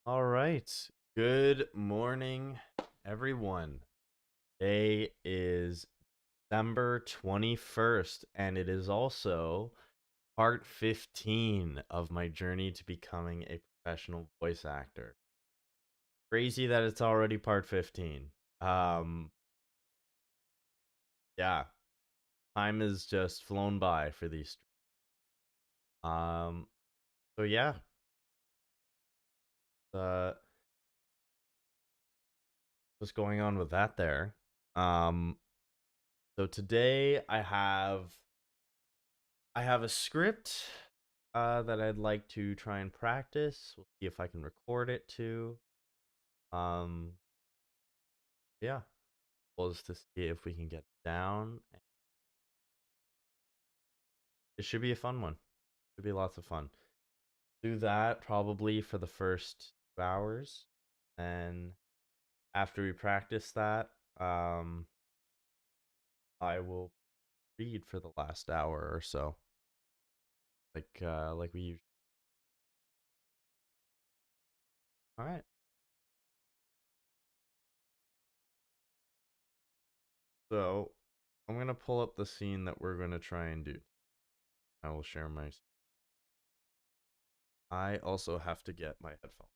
All right. Good morning, everyone. Today is December 21st, and it is also part 15 of my journey to becoming a professional voice actor. Crazy that it's already part 15. Um, yeah, time has just flown by for these. Um, so yeah, uh, what's going on with that there? Um, so today I have a script that I'd like to try and practice. We'll see if I can record it too. Um, yeah, we'll just to see if we can get down. It should be a fun one. Should be lots of fun. Do that probably for the first 2 hours, and after we practice that, um, I will read for the last hour or so, like we usually. All right. So I'm gonna pull up the scene that we're gonna try and do. I will share my. I also have to get my headphones.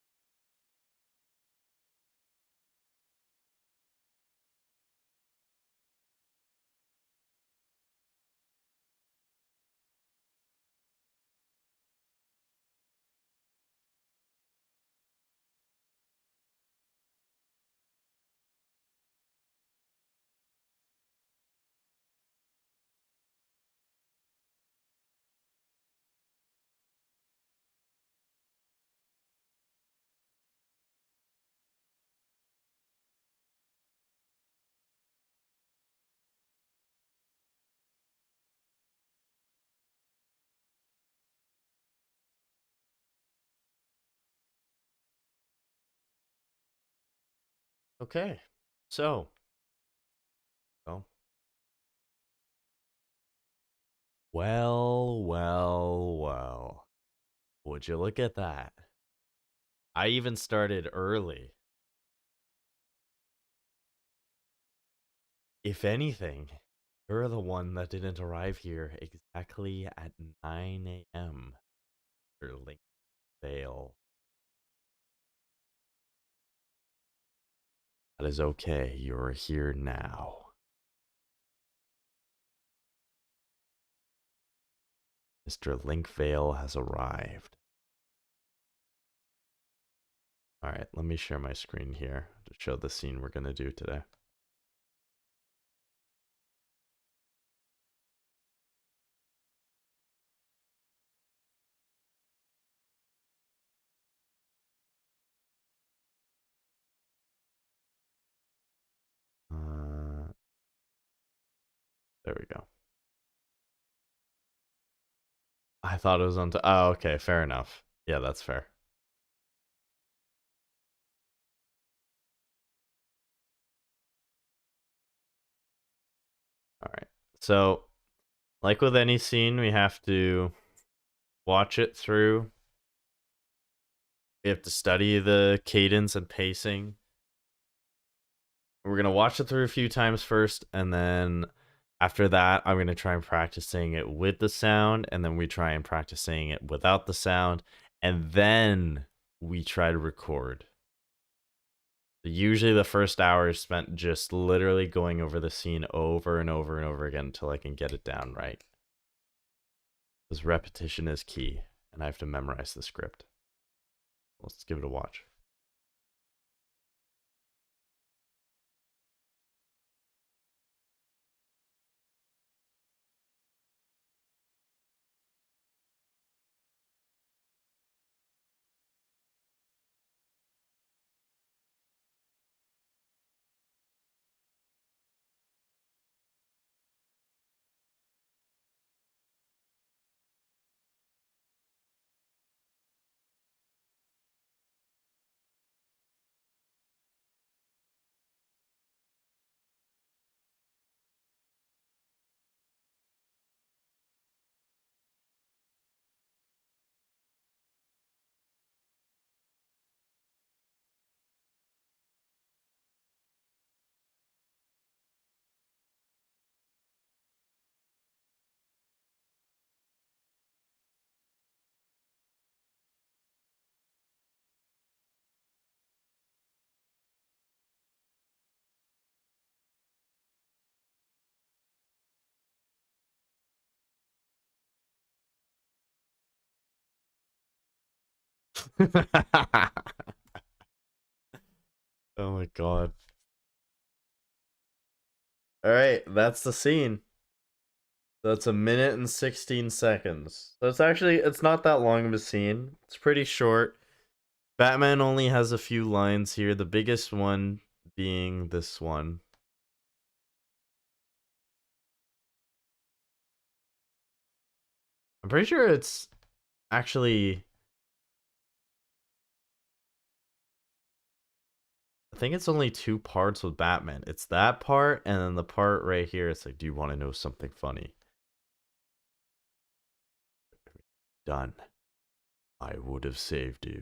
Okay, so, well, well. Would you look at that? I even started early. If anything, you're the one that didn't arrive here exactly at 9 a.m. Mr. Linkvale. That is okay. You're here now. Mr. Linkvale has arrived. All right, let me share my screen here to show the scene we're going to do today. Uh, there we go. I thought it was on. Oh, okay, fair enough. Yeah, that's fair. All right. So, like with any scene, we have to watch it through. We have to study the cadence and pacing. We're going to watch it through a few times first, and then after that, I'm going to try and practice saying it with the sound, and then we try and practice saying it without the sound, and then we try to record. Usually the first hour is spent just literally going over the scene over and over and over again until I can get it down right. Because repetition is key, and I have to memorize the script. Let's give it a watch. Oh my god. Alright, that's the scene. That's 1 minute and 16 seconds. So it's not that long of a scene. It's pretty short. Batman only has a few lines here, the biggest one being this one. I'm pretty sure it's actually, I think it's only 2 parts with Batman. It's that part, and then the part right here, it's like, do you want to know something funny? Done. I would have saved you.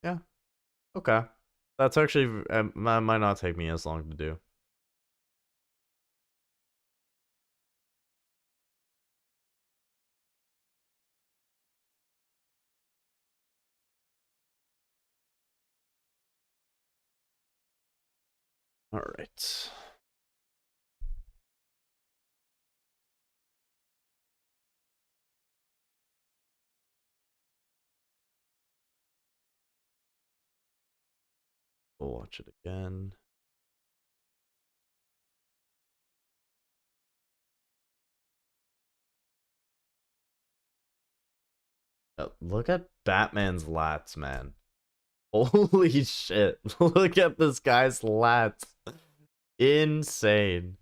Yeah. Okay. That's actually, might not take me as long to do. Alright. We'll watch it again. Look at Batman's lats, man. Holy shit. Look at this guy's lats. Insane.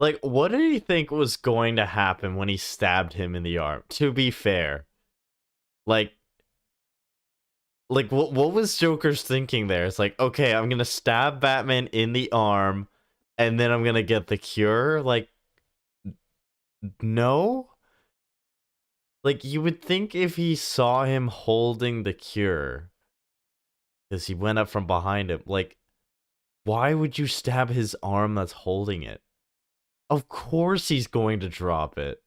Like, what did he think was going to happen when he stabbed him in the arm? To be fair. Like, what was Joker's thinking there? It's like, okay, I'm gonna stab Batman in the arm, and then I'm gonna get the cure? Like, no? Like, you would think if he saw him holding the cure, because he went up from behind him, like, why would you stab his arm that's holding it? Of course he's going to drop it.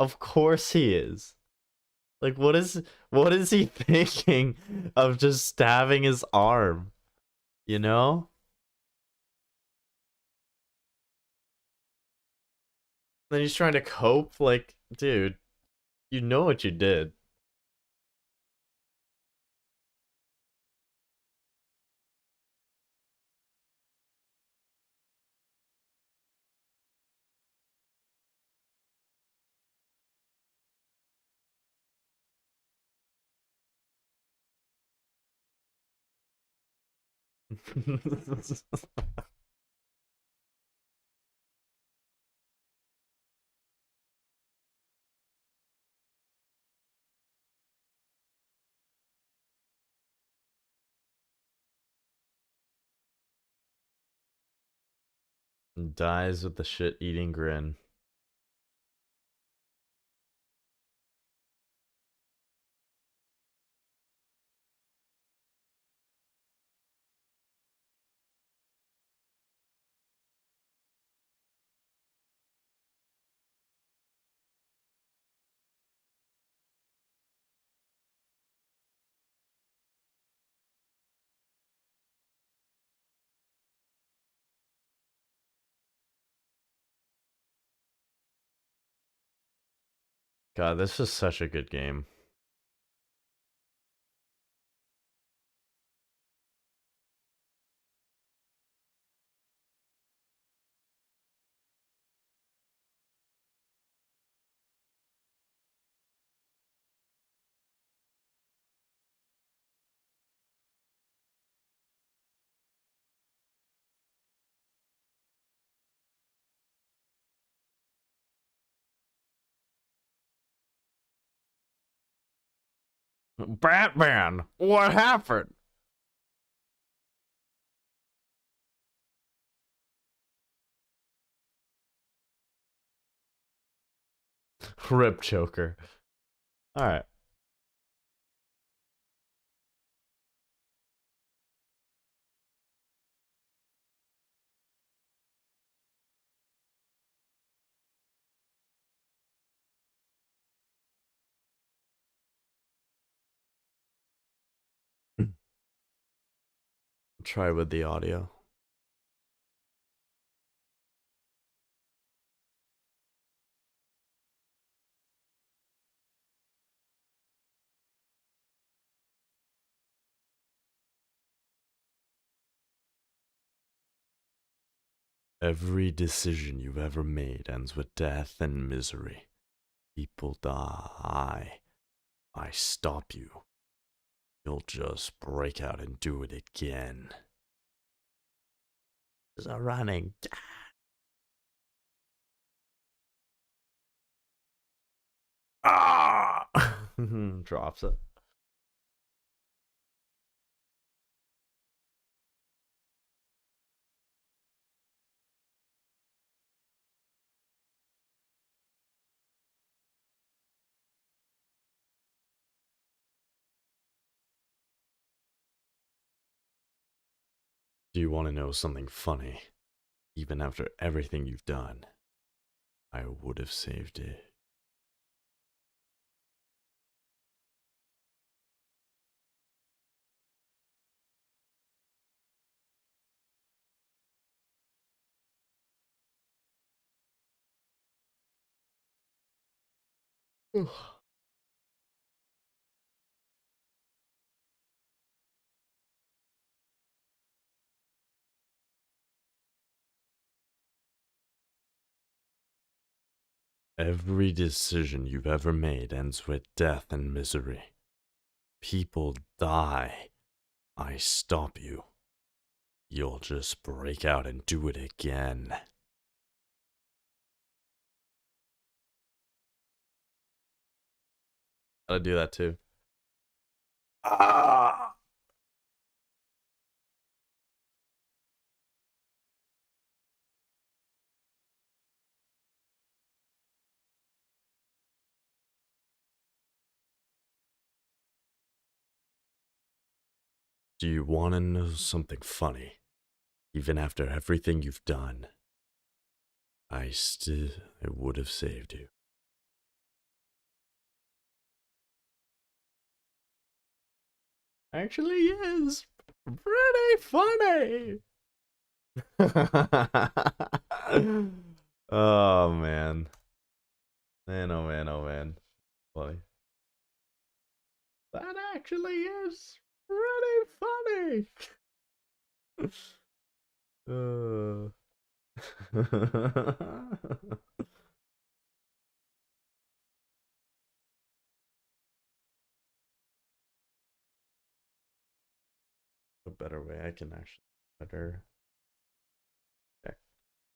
Of course he is. Like, what is he thinking of just stabbing his arm? You know? Then he's trying to cope, like, dude, you know what you did. Dies with the shit-eating grin. God, this is such a good game. Batman, what happened? Rip choker. All right. Try with the audio. Every decision you've ever made ends with death and misery. People die. I stop you. You'll just break out and do it again. There's a running. Ah! Drops it. Do you want to know something funny? Even after everything you've done, I would have saved it. Every decision you've ever made ends with death and misery. People die. I stop you. You'll just break out and do it again. Gotta do that too. Ah! Do you want to know something funny? Even after everything you've done, I would have saved you. Actually is pretty funny. Oh man. Man, oh man, oh man. Funny. That actually is pretty funny. A better way I can actually better check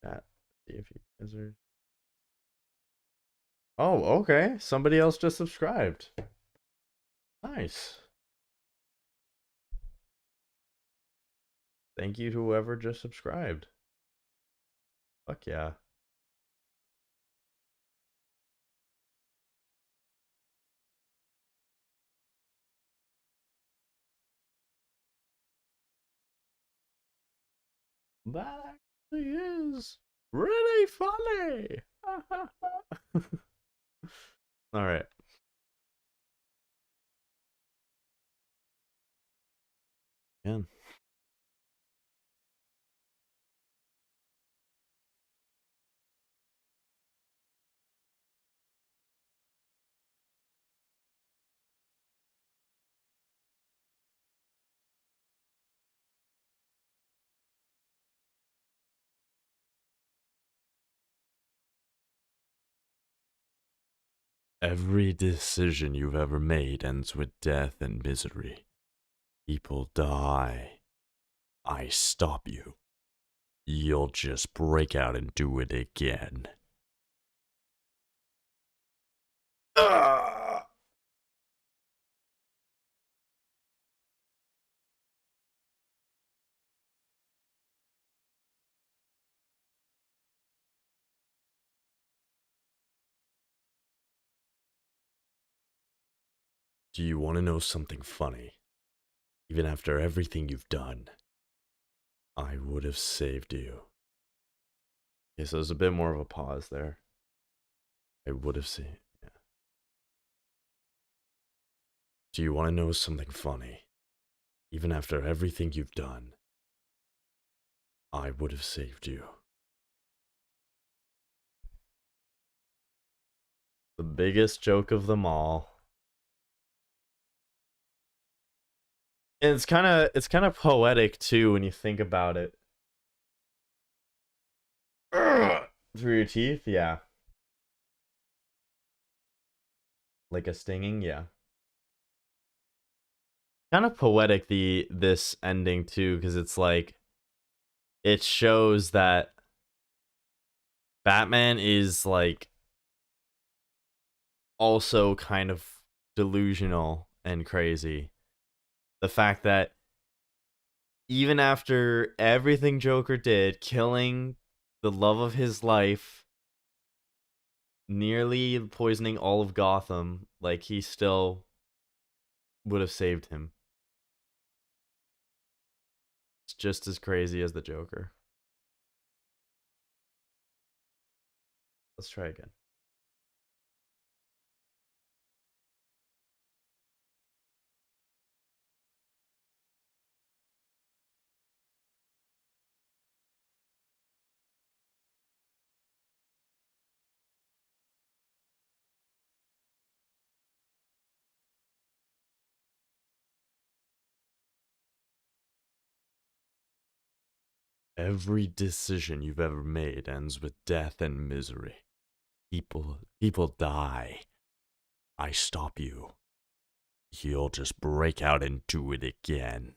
that. See if you guys are. Oh, okay. Somebody else just subscribed. Nice. Thank you to whoever just subscribed. Fuck yeah. That actually is really funny. All right. Yeah. Every decision you've ever made ends with death and misery. People die. I stop you. You'll just break out and do it again. Ah! Do you want to know something funny? Even after everything you've done, I would have saved you. Okay, so there's a bit more of a pause there. I would have saved. Yeah. Do you want to know something funny? Even after everything you've done, I would have saved you. The biggest joke of them all. And it's kind of poetic too when you think about it. Through your teeth, yeah. Like a stinging, yeah. Kind of poetic this ending too, because it's like it shows that Batman is like also kind of delusional and crazy. The fact that even after everything Joker did, killing the love of his life, nearly poisoning all of Gotham, like he still would have saved him. It's just as crazy as the Joker. Let's try again. Every decision you've ever made ends with death and misery. People die. I stop you. You'll just break out and do it again.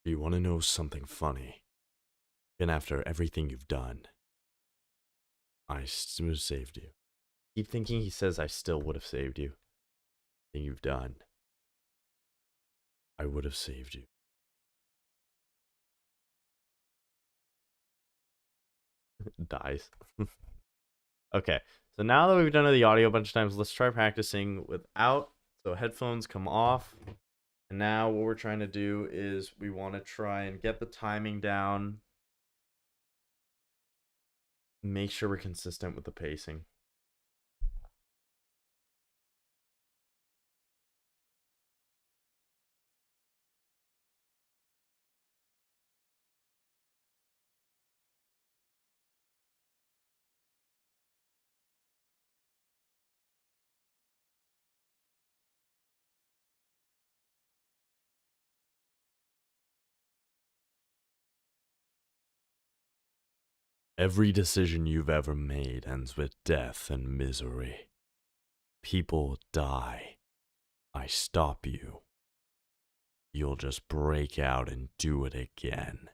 Do you want to know something funny? And after everything you've done, I still would have saved you. Keep thinking he says I still would have saved you. Thing you've done, I would have saved you. Dies. Okay, so now that we've done the audio a bunch of times, let's try practicing without. So headphones come off. And now what we're trying to do is we want to try and get the timing down. Make sure we're consistent with the pacing. Every decision you've ever made ends with death and misery. People die. I stop you. You'll just break out and do it again.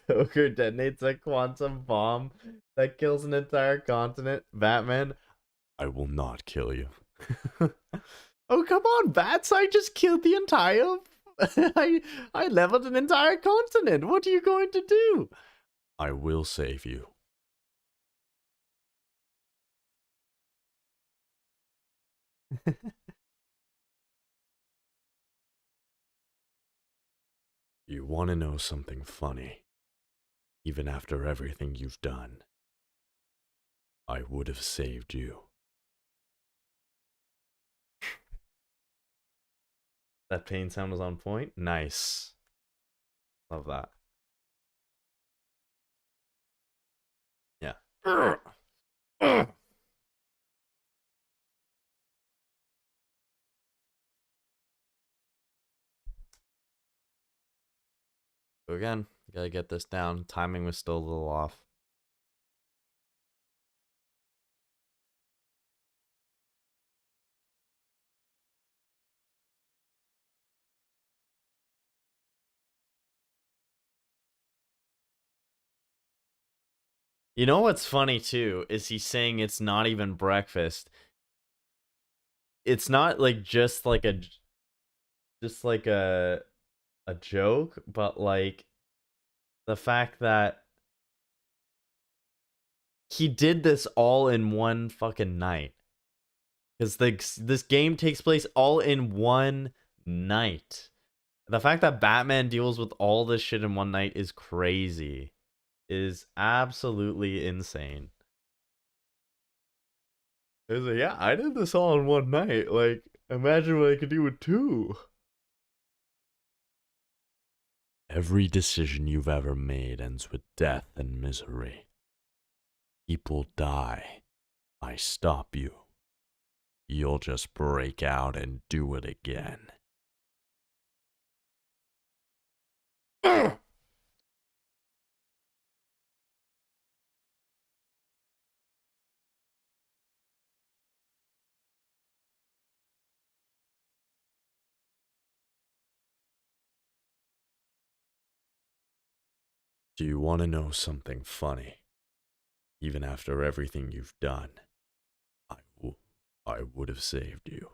Joker detonates a quantum bomb that kills an entire continent. Batman, I will not kill you. Oh, come on, Bats! I just killed the entire. I leveled an entire continent. What are you going to do? I will save you. You want to know something funny? Even after everything you've done, I would have saved you. That pain sound was on point. Nice. Love that. Yeah. So again, gotta get this down. Timing was still a little off. You know what's funny too is he's saying it's not even breakfast. It's not like just like a joke, but like the fact that he did this all in one fucking night. Because this game takes place all in one night. The fact that Batman deals with all this shit in one night is crazy. Is absolutely insane. I was like, yeah, I did this all in one night. Like, imagine what I could do with two. Every decision you've ever made ends with death and misery. People die. I stop you. You'll just break out and do it again. Do you want to know something funny? Even after everything you've done, I would have saved you.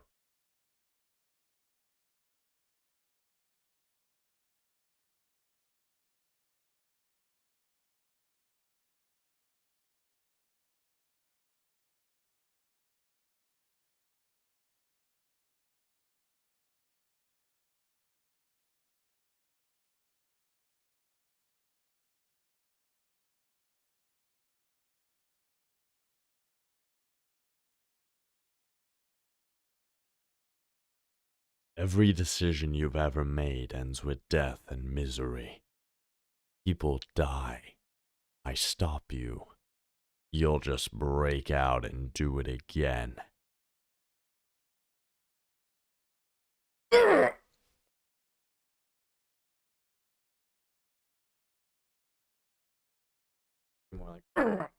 Every decision you've ever made ends with death and misery. People die. I stop you. You'll just break out and do it again. More like.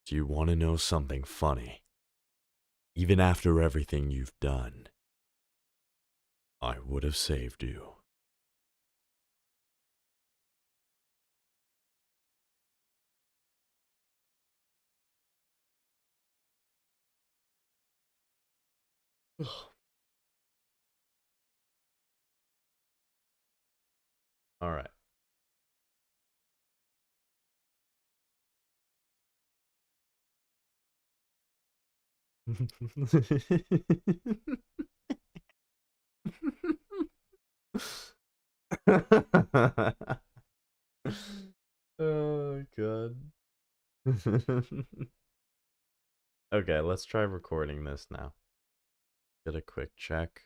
Do you want to know something funny? Even after everything you've done, I would have saved you. All right. Oh god. Okay, let's try recording this now. Get a quick check.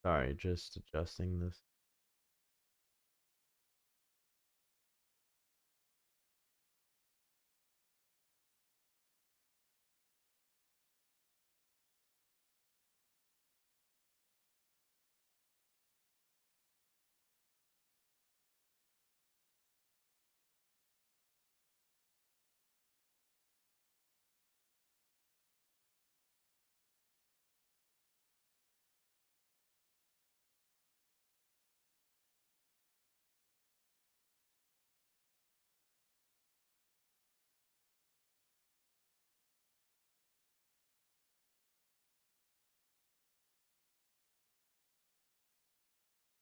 Sorry, just adjusting this.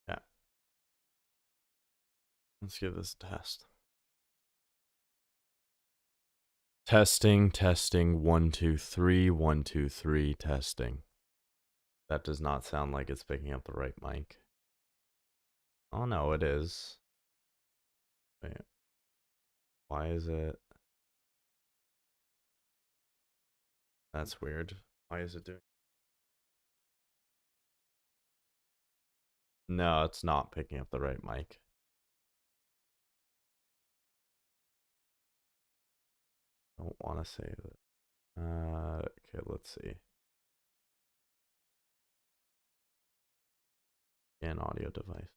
Yeah. Let's give this a test. Testing, testing, 1, 2, 3, 1, 2, 3, testing. That does not sound like it's picking up the right mic. Oh no, it is. Wait. Why is it? That's weird. Why is it doing? No, it's not picking up the right mic. Don't want to save it. Okay, let's see. An audio device.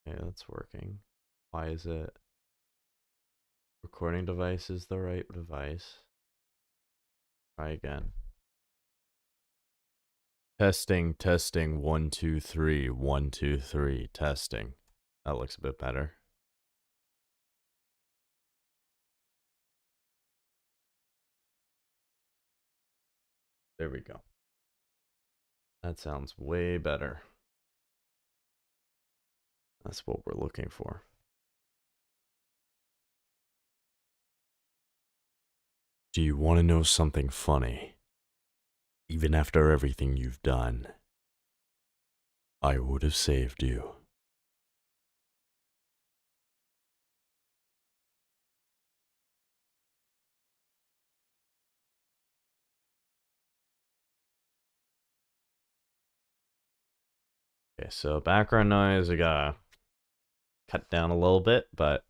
Okay, that's working. Why is it? Recording device is the right device. Try again. Testing, testing, 1, 2, 3, 1, 2, 3, testing. That looks a bit better. There we go. That sounds way better. That's what we're looking for. Do you want to know something funny? Even after everything you've done, I would have saved you. Okay, so background noise, I gotta cut down a little bit, but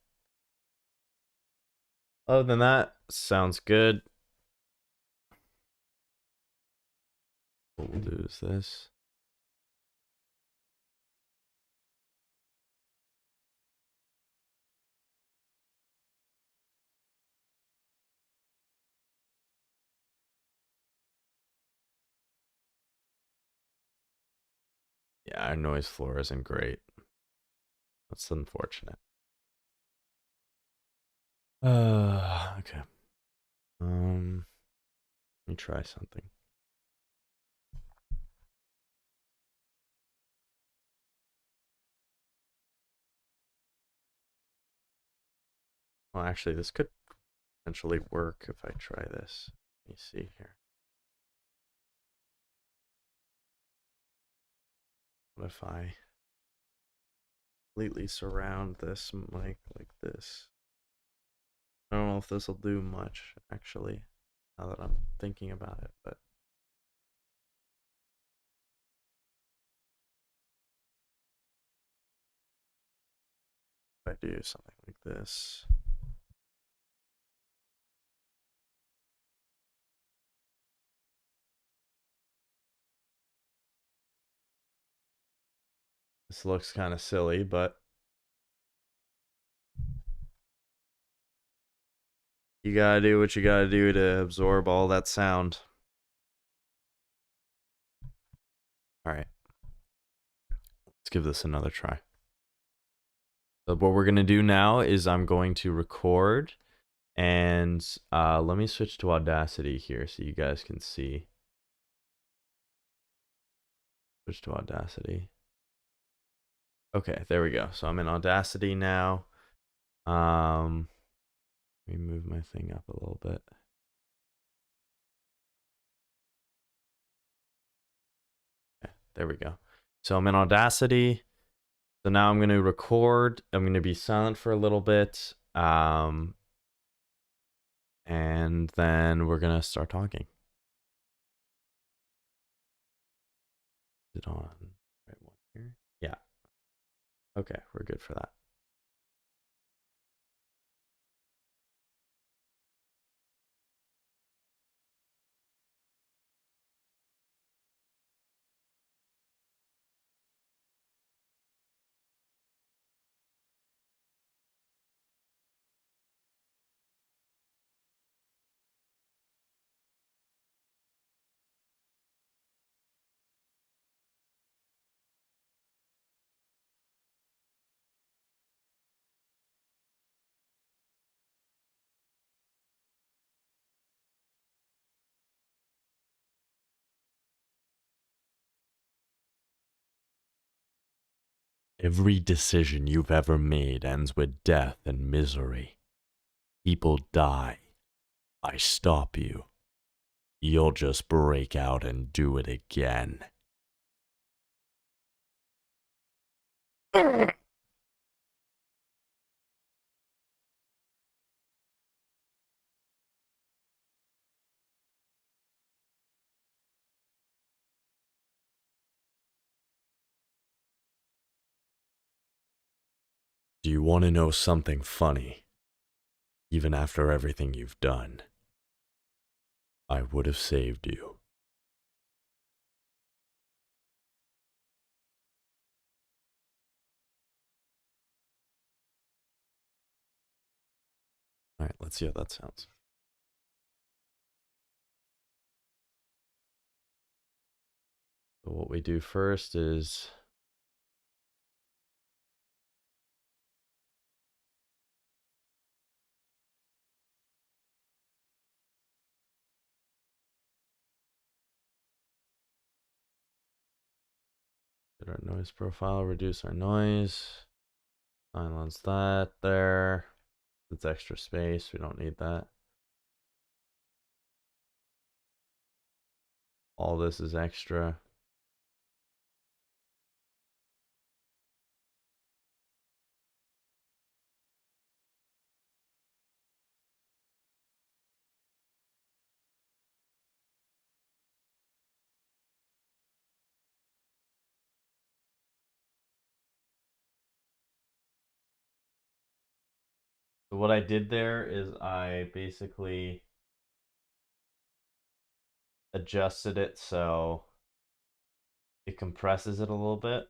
other than that, sounds good. What we'll do is this. Yeah, our noise floor isn't great. That's unfortunate. Okay. Let me try something. Well, actually, this could potentially work if I try this. Let me see here. What if I completely surround this mic like this? I don't know if this will do much, actually, now that I'm thinking about it, but if I do something like this. This looks kind of silly, but you gotta do what you gotta do to absorb all that sound. Alright. Let's give this another try. So what we're gonna do now is I'm going to record, and let me switch to Audacity here so you guys can see. Switch to Audacity. Okay, there we go. So I'm in Audacity now. Let me move my thing up a little bit. Okay, there we go. So I'm in Audacity. So now I'm going to record. I'm going to be silent for a little bit. And then we're going to start talking. Is it on? Right one here? Yeah. Okay, we're good for that. Every decision you've ever made ends with death and misery. People die. I stop you. You'll just break out and do it again. Do you want to know something funny? Even after everything you've done, I would have saved you. Alright, let's see how that sounds. So what we do first is get our noise profile, reduce our noise, silence that there. It's extra space, we don't need that. All this is extra. So what I did there is I basically adjusted it so it compresses it a little bit.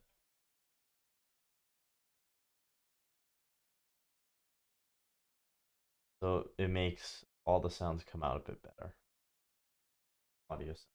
So it makes all the sounds come out a bit better. Audio sound.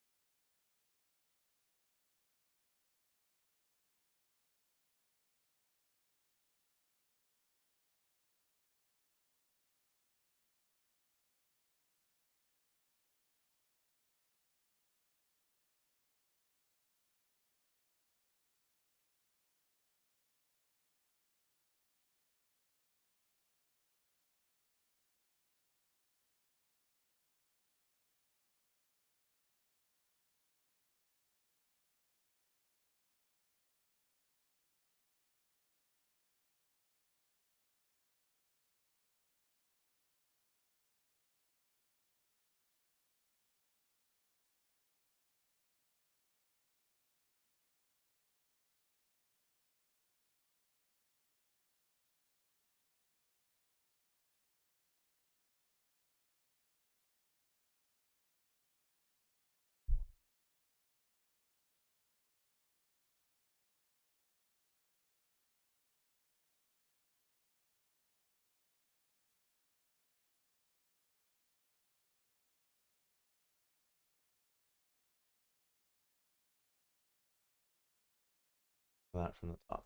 That from the top.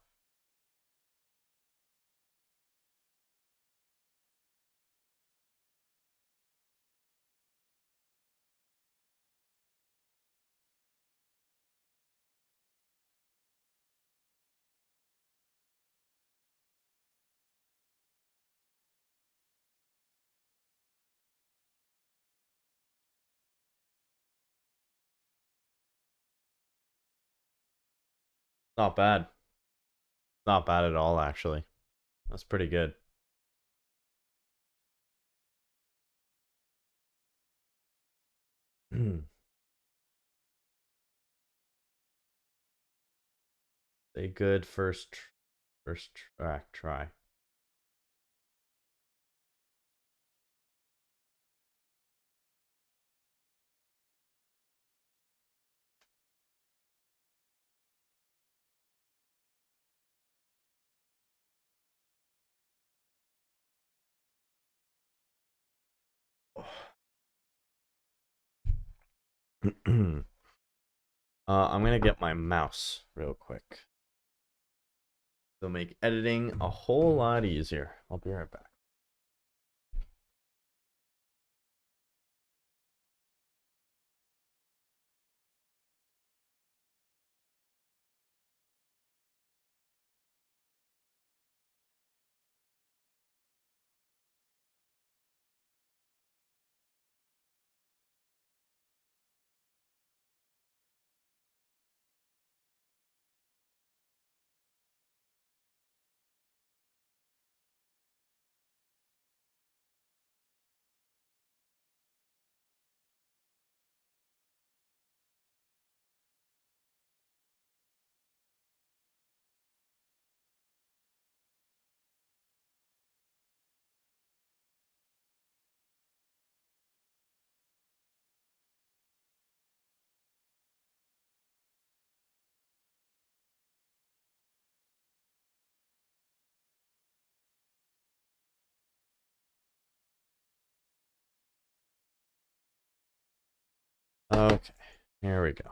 Not bad. Not bad at all, actually. That's pretty good. A good first track try. I'm gonna get my mouse real quick. It'll make editing a whole lot easier. I'll be right back. Okay, here we go.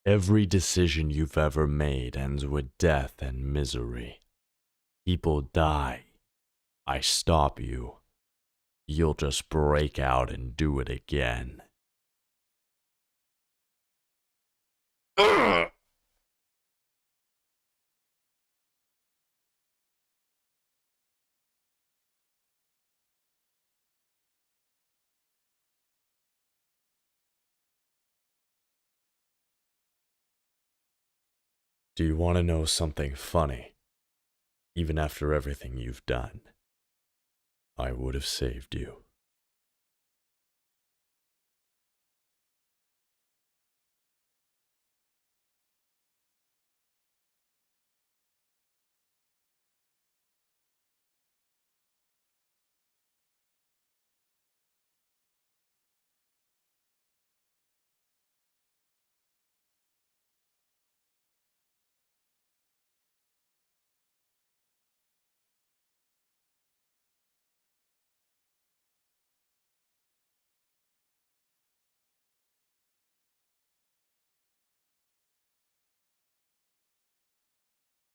Every decision you've ever made ends with death and misery. People die. I stop you. You'll just break out and do it again. Ugh. Do you want to know something funny? Even after everything you've done, I would have saved you.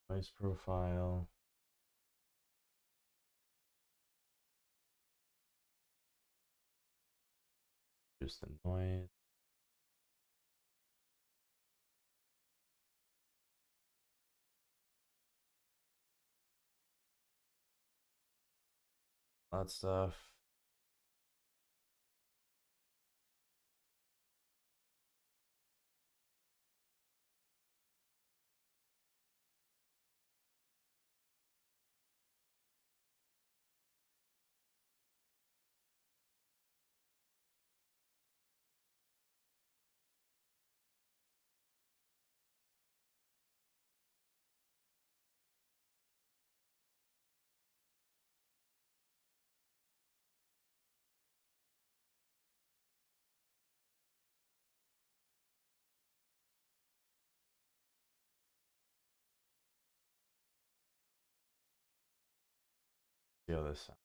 Noise profile. Just the noise. That stuff. See how this sounds.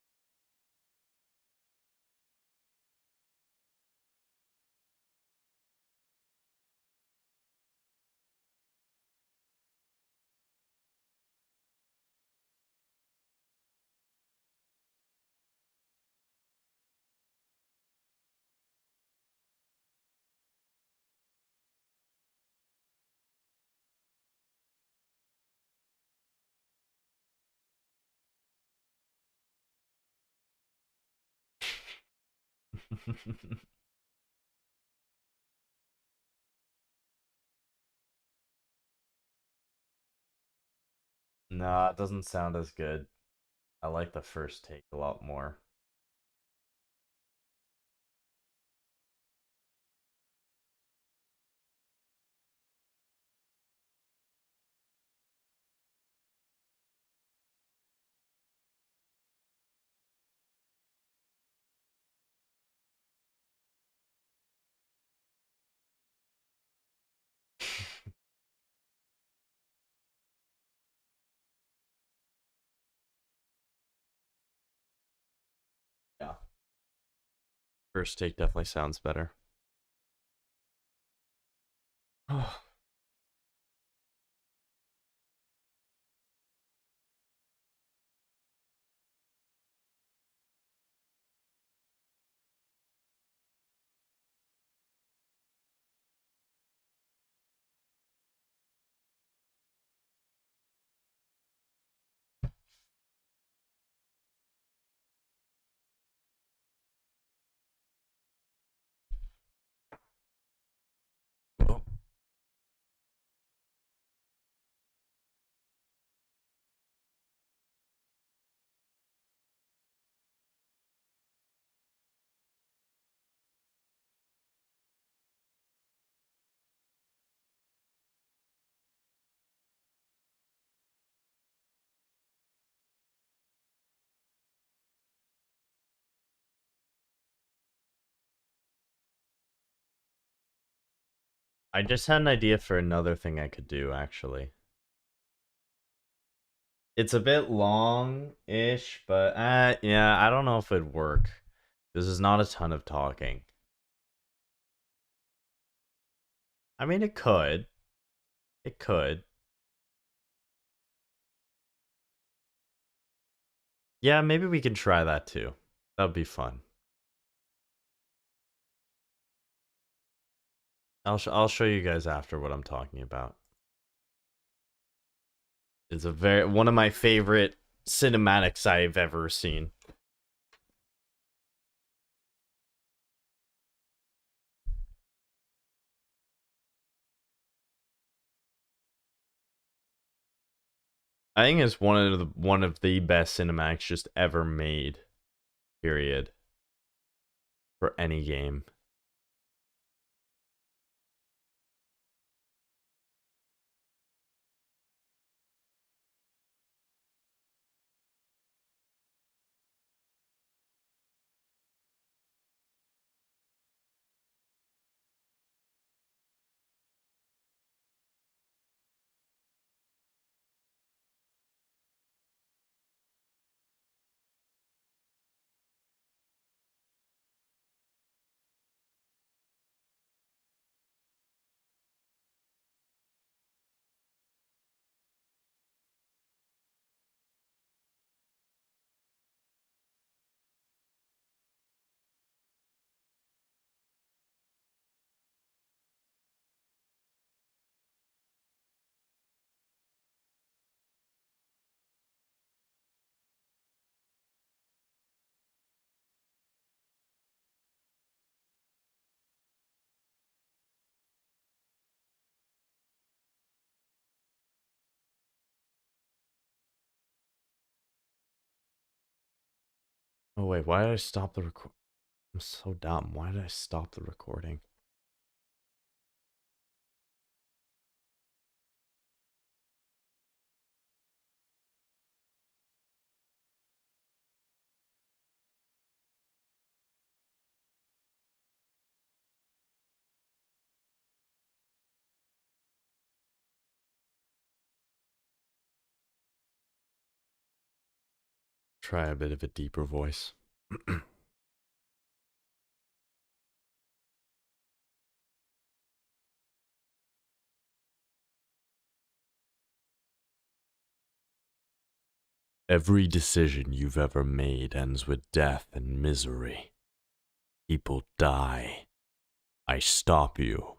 Nah, it doesn't sound as good. I like the first take a lot more. Yeah. First take definitely sounds better. I just had an idea for another thing I could do, actually. It's a bit long-ish, but yeah, I don't know if it'd work. This is not a ton of talking. I mean, it could. It could. Yeah, maybe we can try that too. That'd be fun. I'll show you guys after what I'm talking about. It's one of my favorite cinematics I've ever seen. I think it's one of the best cinematics just ever made. Period. For any game. Oh wait, why did I stop the record? I'm so dumb. Why did I stop the recording? Try a bit of a deeper voice. Every decision you've ever made ends with death and misery. People die. I stop you.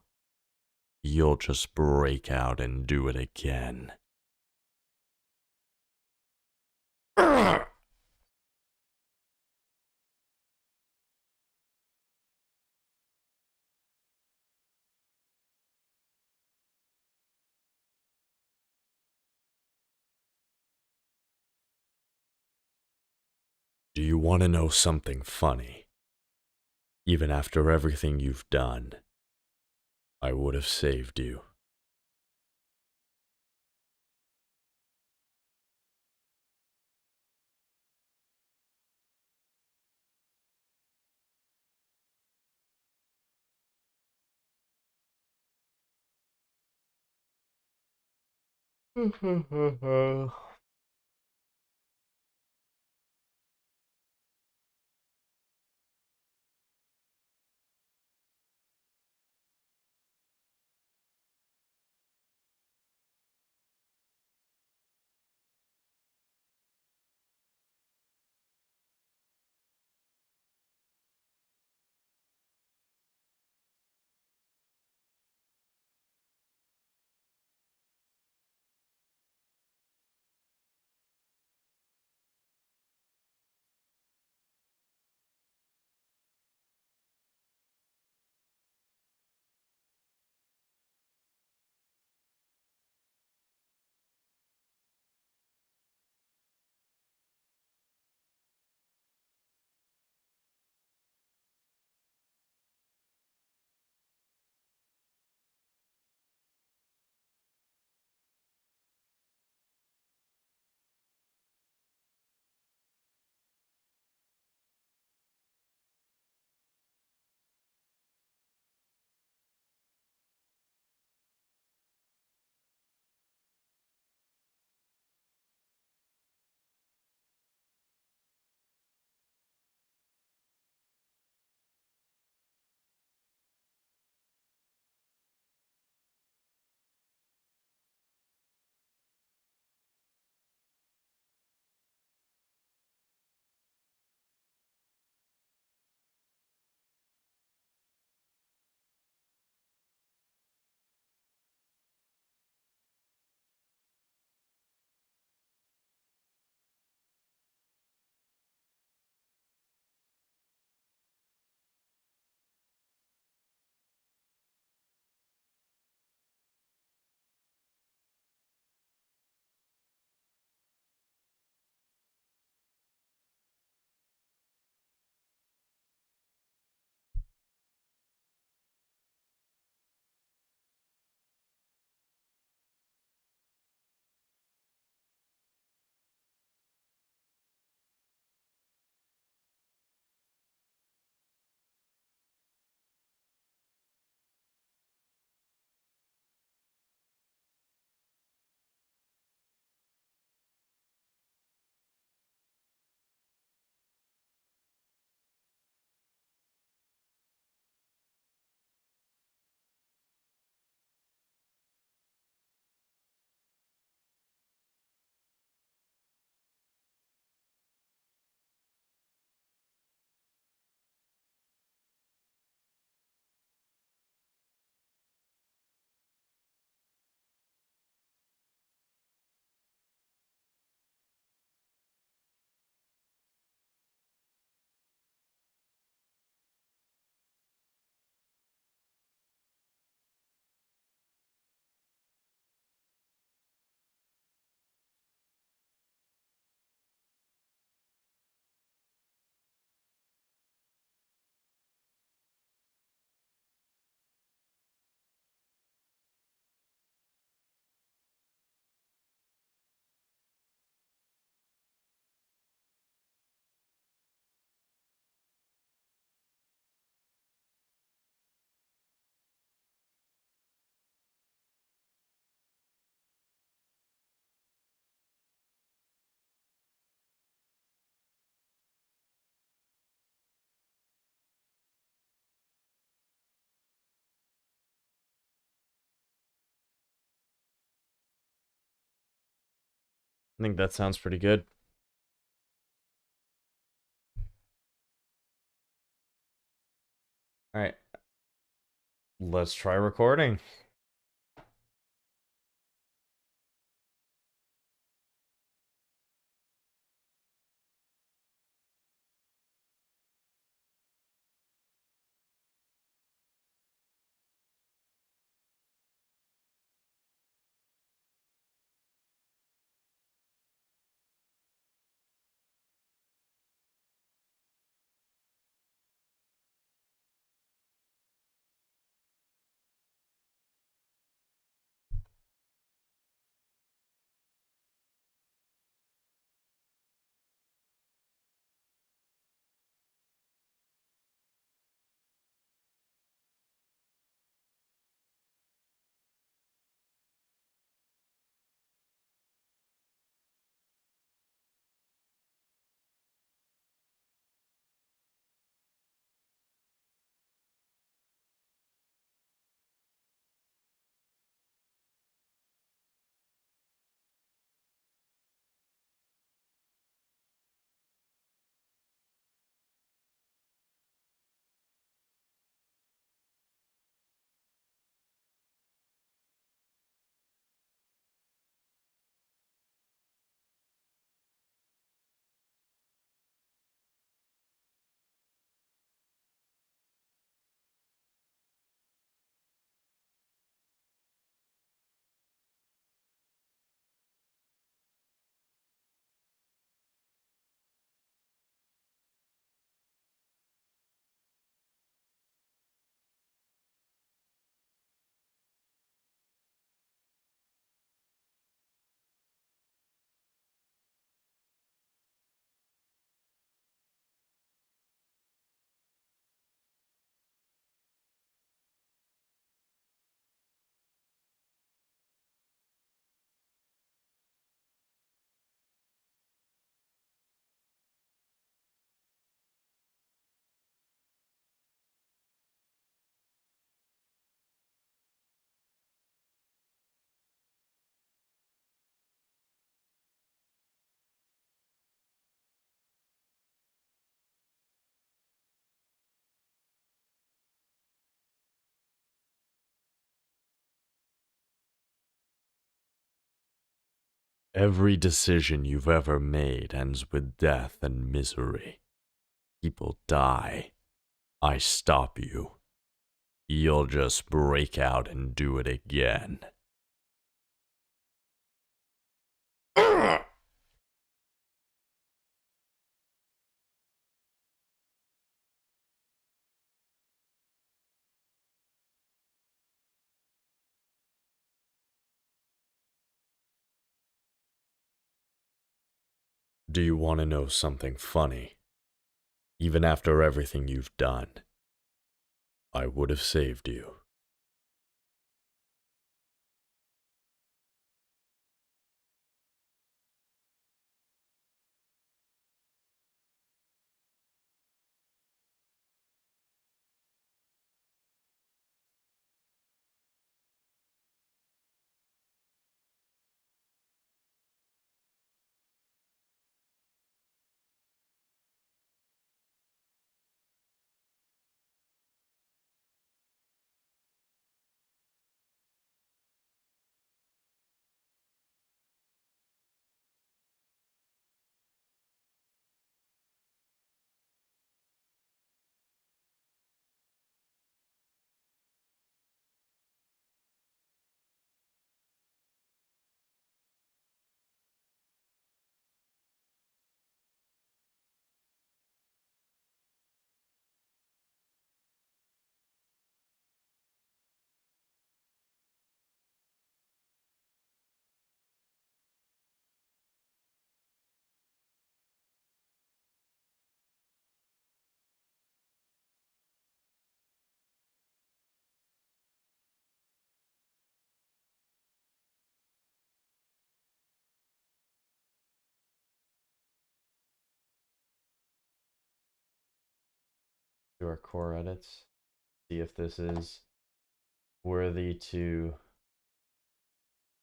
You'll just break out and do it again. Do you want to know something funny? Even after everything you've done, I would have saved you. I think that sounds pretty good. All right, let's try recording. Every decision you've ever made ends with death and misery. People die. I stop you. You'll just break out and do it again. Do you want to know something funny? Even after everything you've done, I would have saved you. Do our core edits. See if this is worthy to.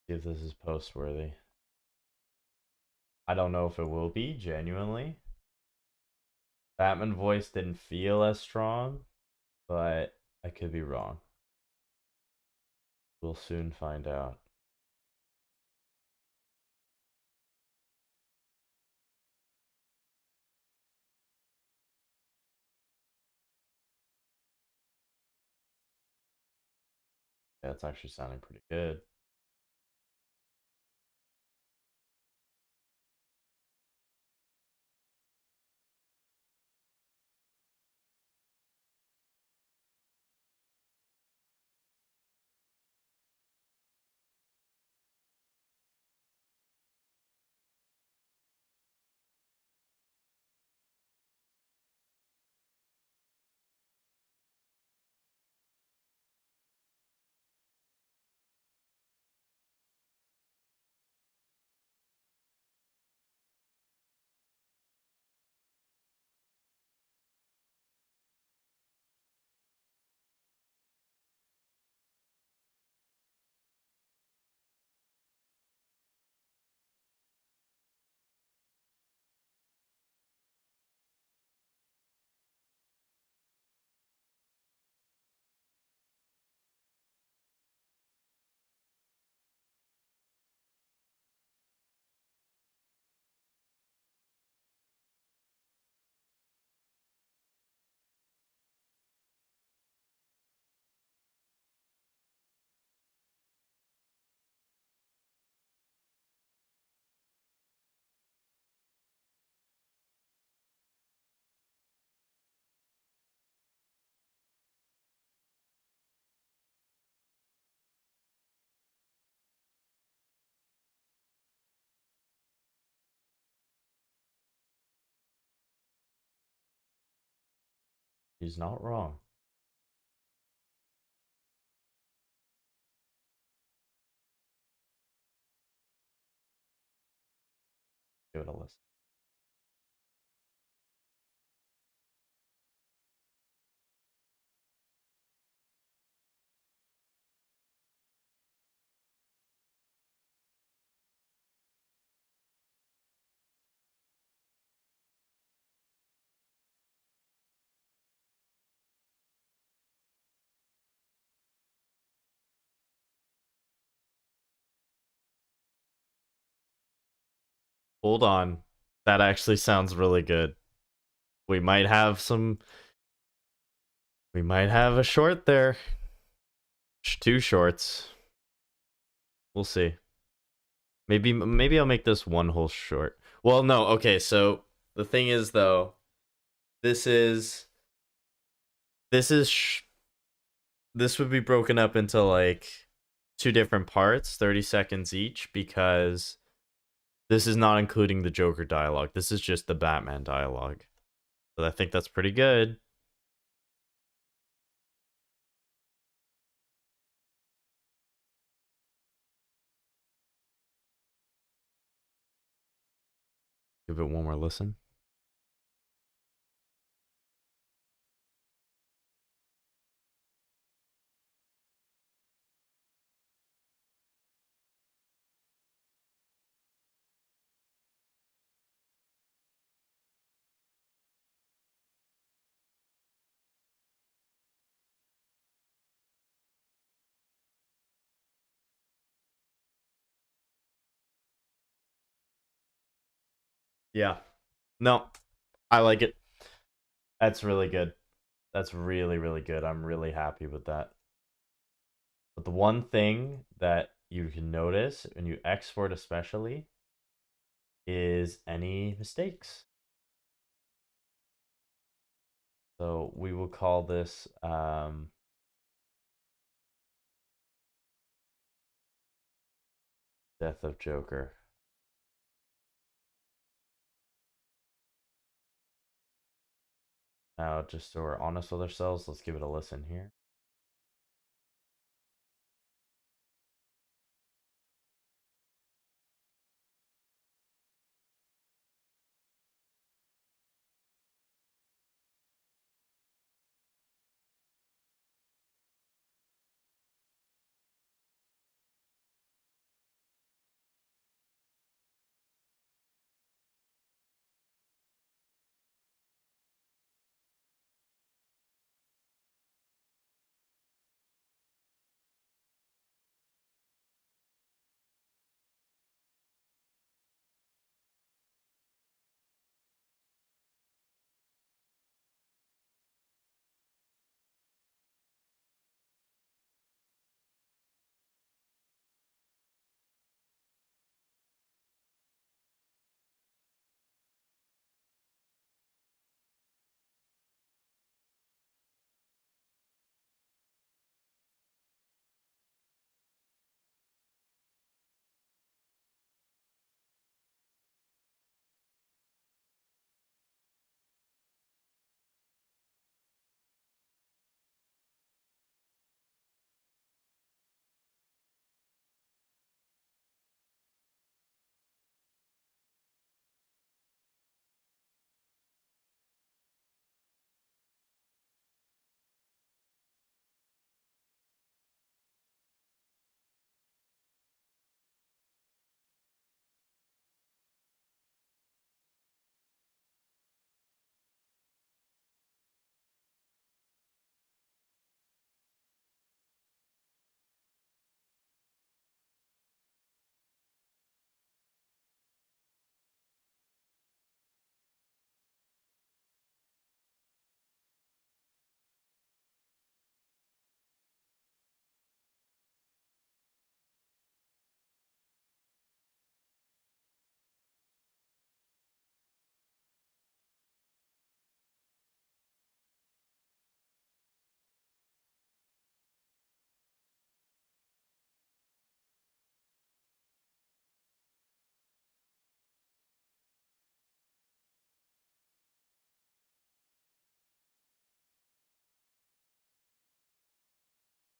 See if this is post worthy. I don't know if it will be, genuinely. Batman voice didn't feel as strong, but I could be wrong. We'll soon find out. Yeah, it's actually sounding pretty good. He's not wrong. Give it a listen. Hold on. That actually sounds really good. We might have some. We might have a short there. Two shorts. We'll see. Maybe I'll make this one whole short. Well, no. Okay, so the thing is though, this is this is this would be broken up into like two different parts, 30 seconds each, because this is not including the Joker dialogue. This is just the Batman dialogue. So I think that's pretty good. Give it one more listen. Yeah. No, I like it. That's really good. That's really, really good. I'm really happy with that. But the one thing that you can notice when you export, especially, is any mistakes. So we will call this Death of Joker. Now, just so we're honest with ourselves, let's give it a listen here.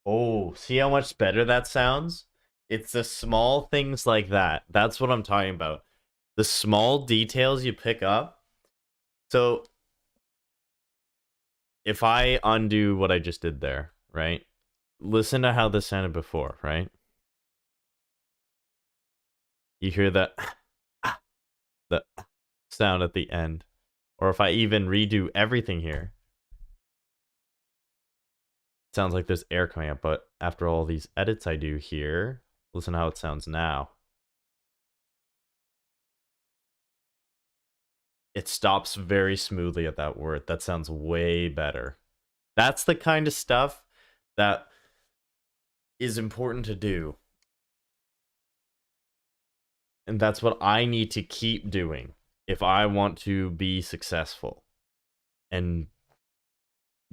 Oh, see how much better that sounds? It's the small things like that. That's what I'm talking about. The small details you pick up. So if I undo what I just did there, right? Listen to how this sounded before, right? You hear that the sound at the end. Or if I even redo everything here, it sounds like there's air coming up. But after all these edits I do here, listen to how it sounds now. It stops very smoothly at that word. That sounds way better. That's the kind of stuff that is important to do. And that's what I need to keep doing if I want to be successful and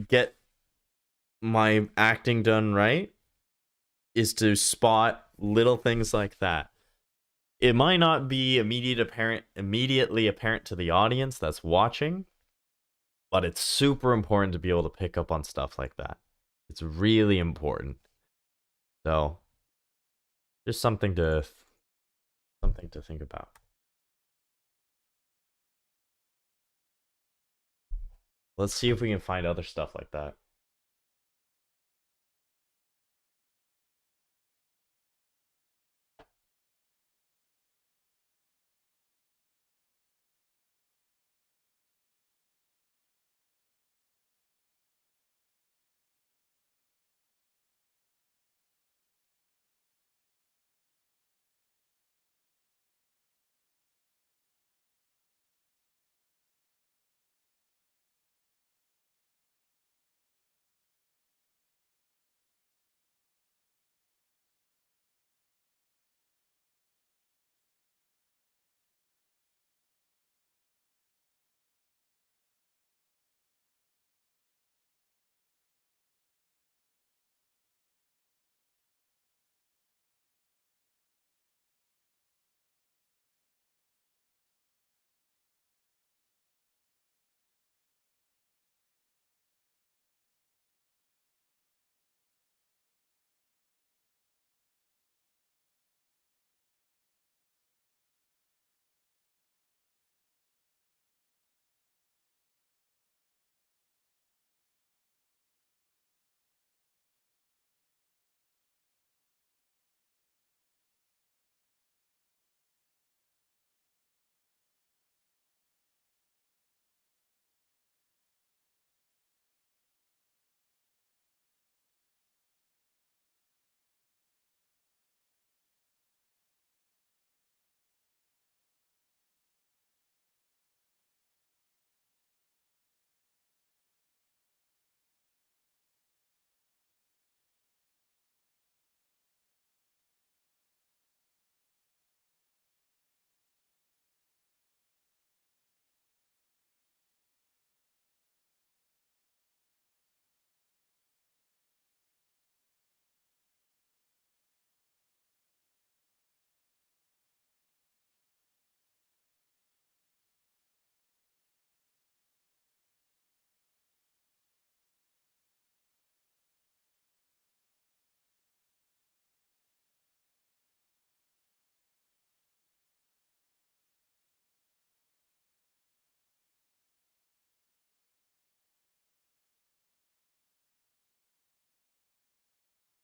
get my acting done right, is to spot little things like that. It might not be immediately apparent to the audience that's watching, but it's super important to be able to pick up on stuff like that. It's really important. So, just something to think about. Let's see if we can find other stuff like that.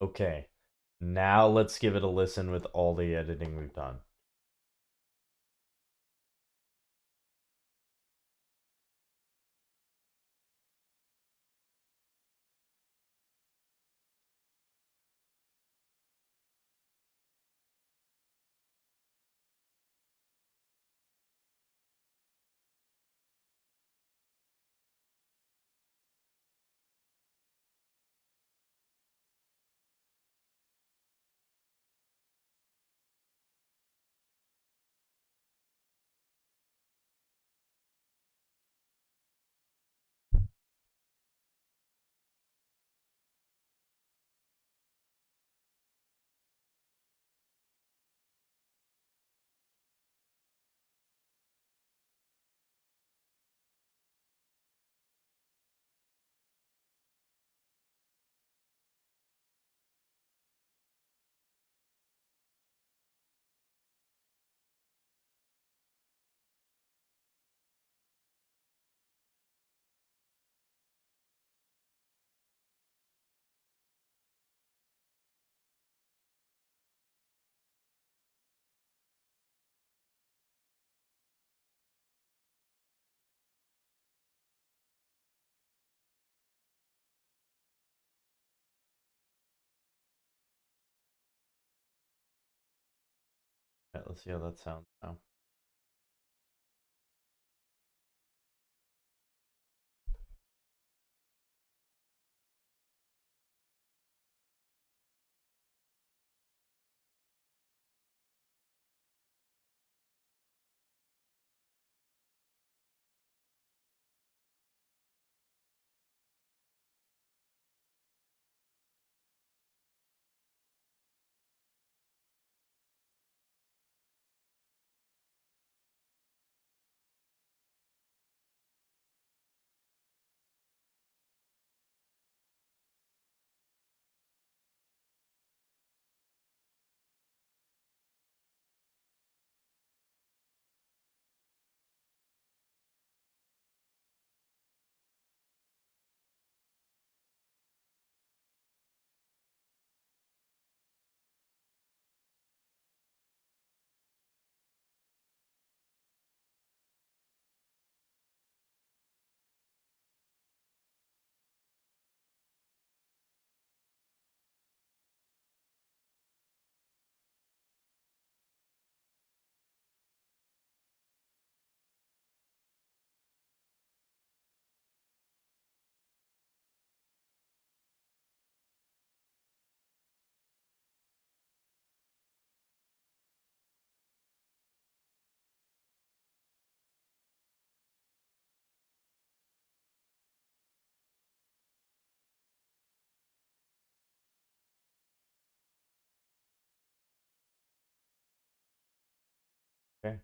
Okay. Now let's give it a listen with all the editing we've done. let's see how that sounds now. Okay. I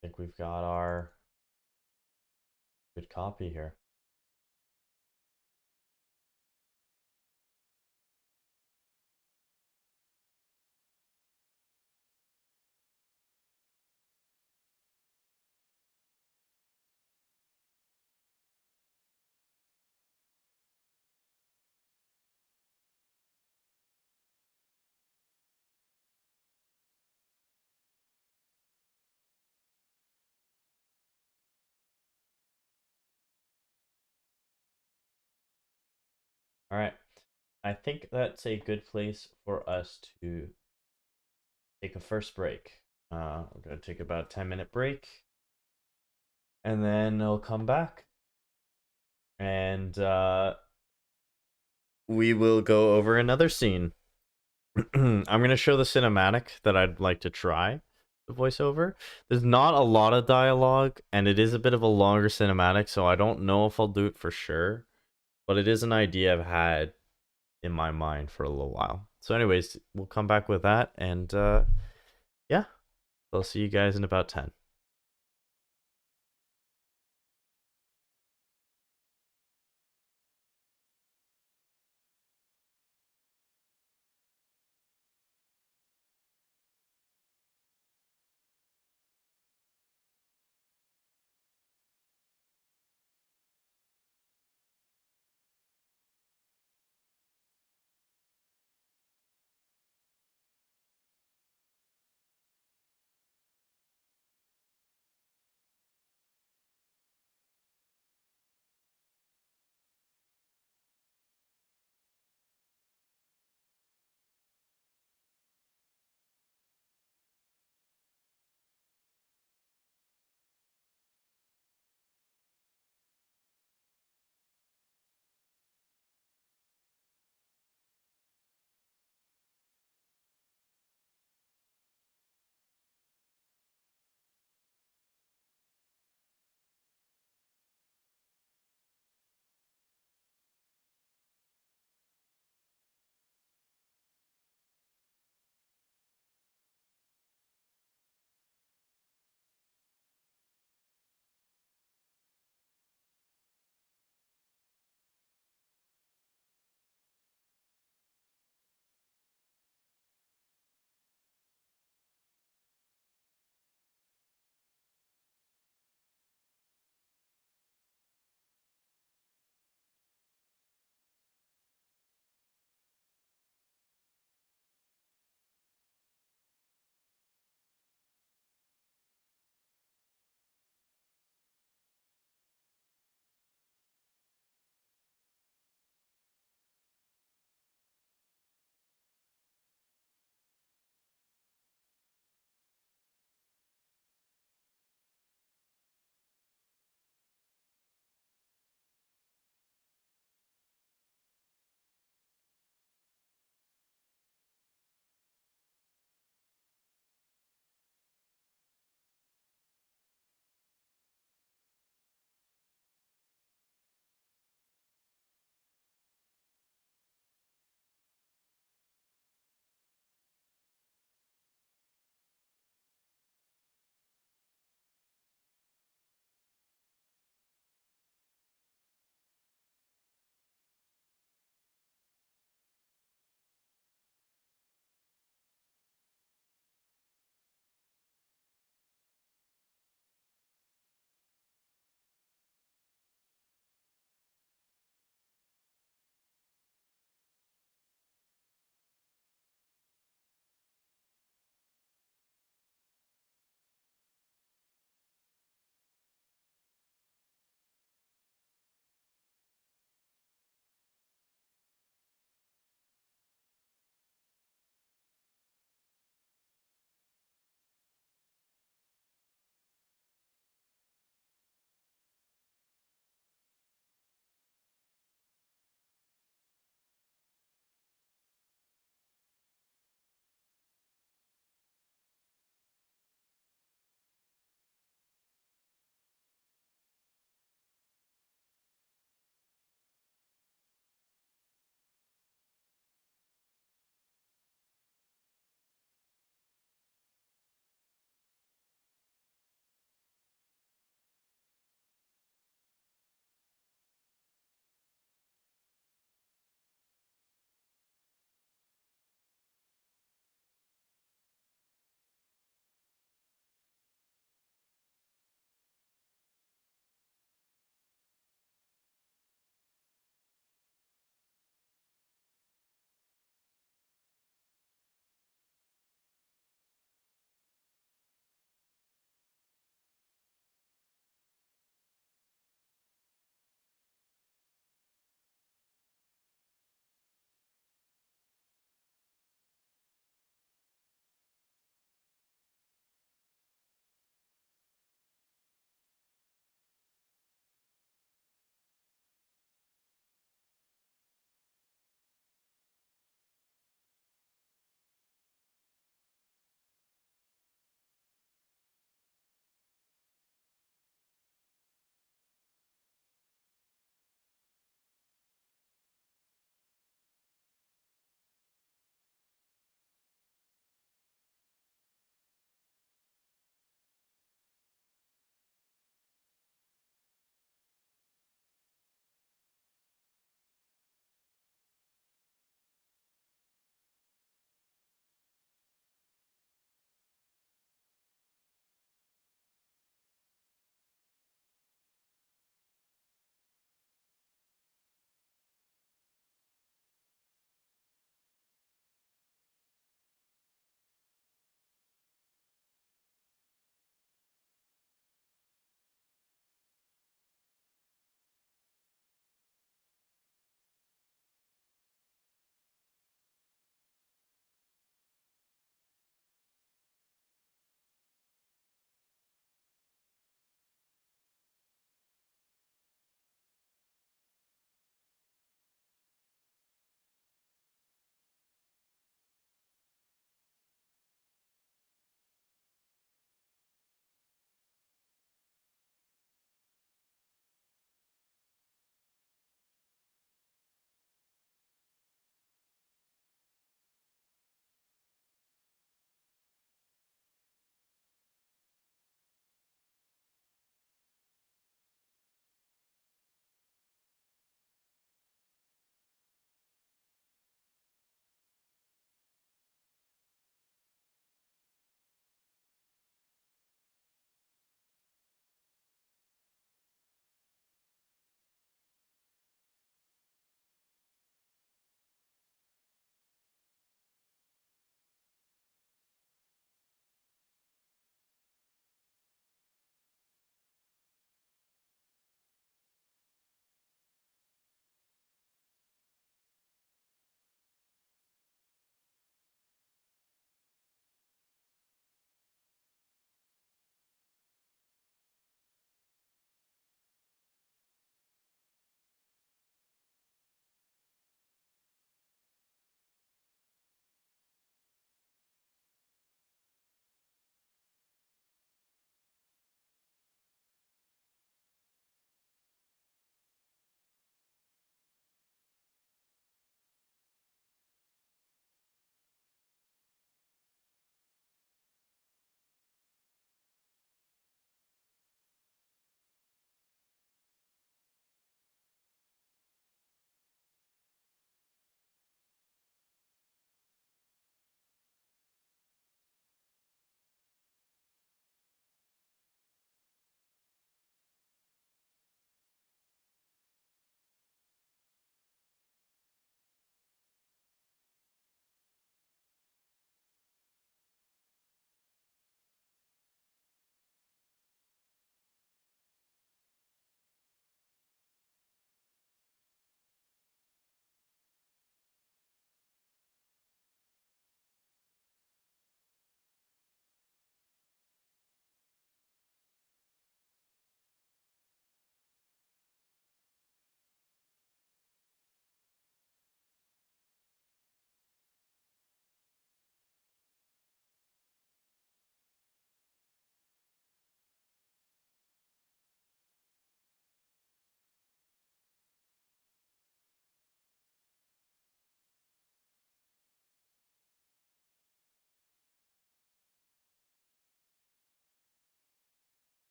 think we've got our good copy here. All right. I think that's a good place for us to take a first break. We're going to take about a 10-minute break, and then I'll come back. And we will go over another scene. I'm going to show the cinematic that I'd like to try the voiceover. There's not a lot of dialogue, and it is a bit of a longer cinematic, so I don't know if I'll do it for sure. But it is an idea I've had in my mind for a little while. So anyways, we'll come back with that, and yeah, I'll see you guys in about 10.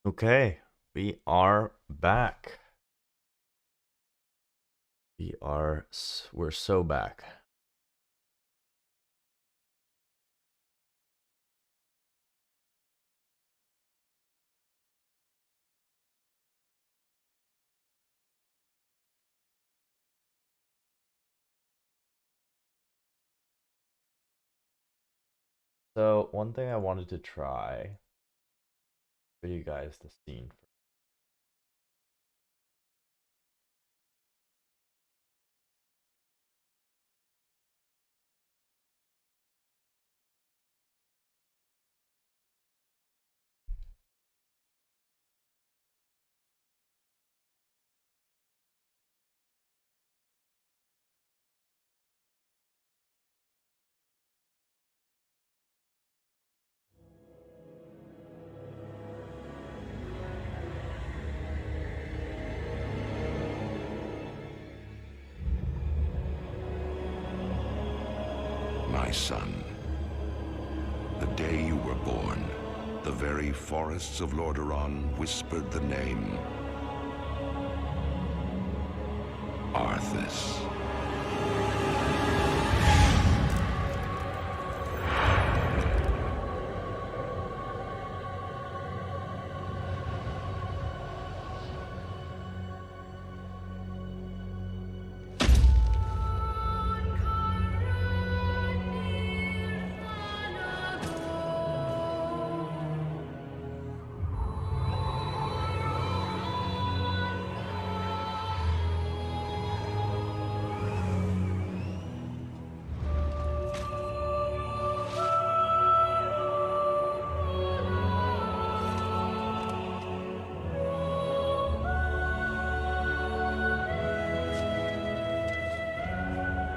Okay, we are back. We're so back. So, one thing I wanted to try for you guys the scene. My son, the day you were born, the very forests of Lordaeron whispered the name Arthas.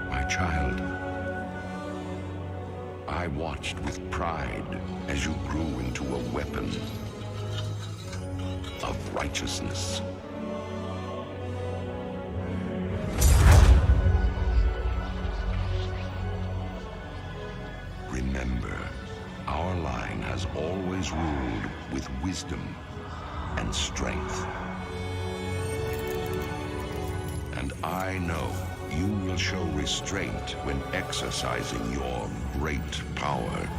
My child, I watched with pride as you grew into a weapon of righteousness. Remember, our line has always ruled with wisdom and strength. And I know you will show restraint when exercising your great power.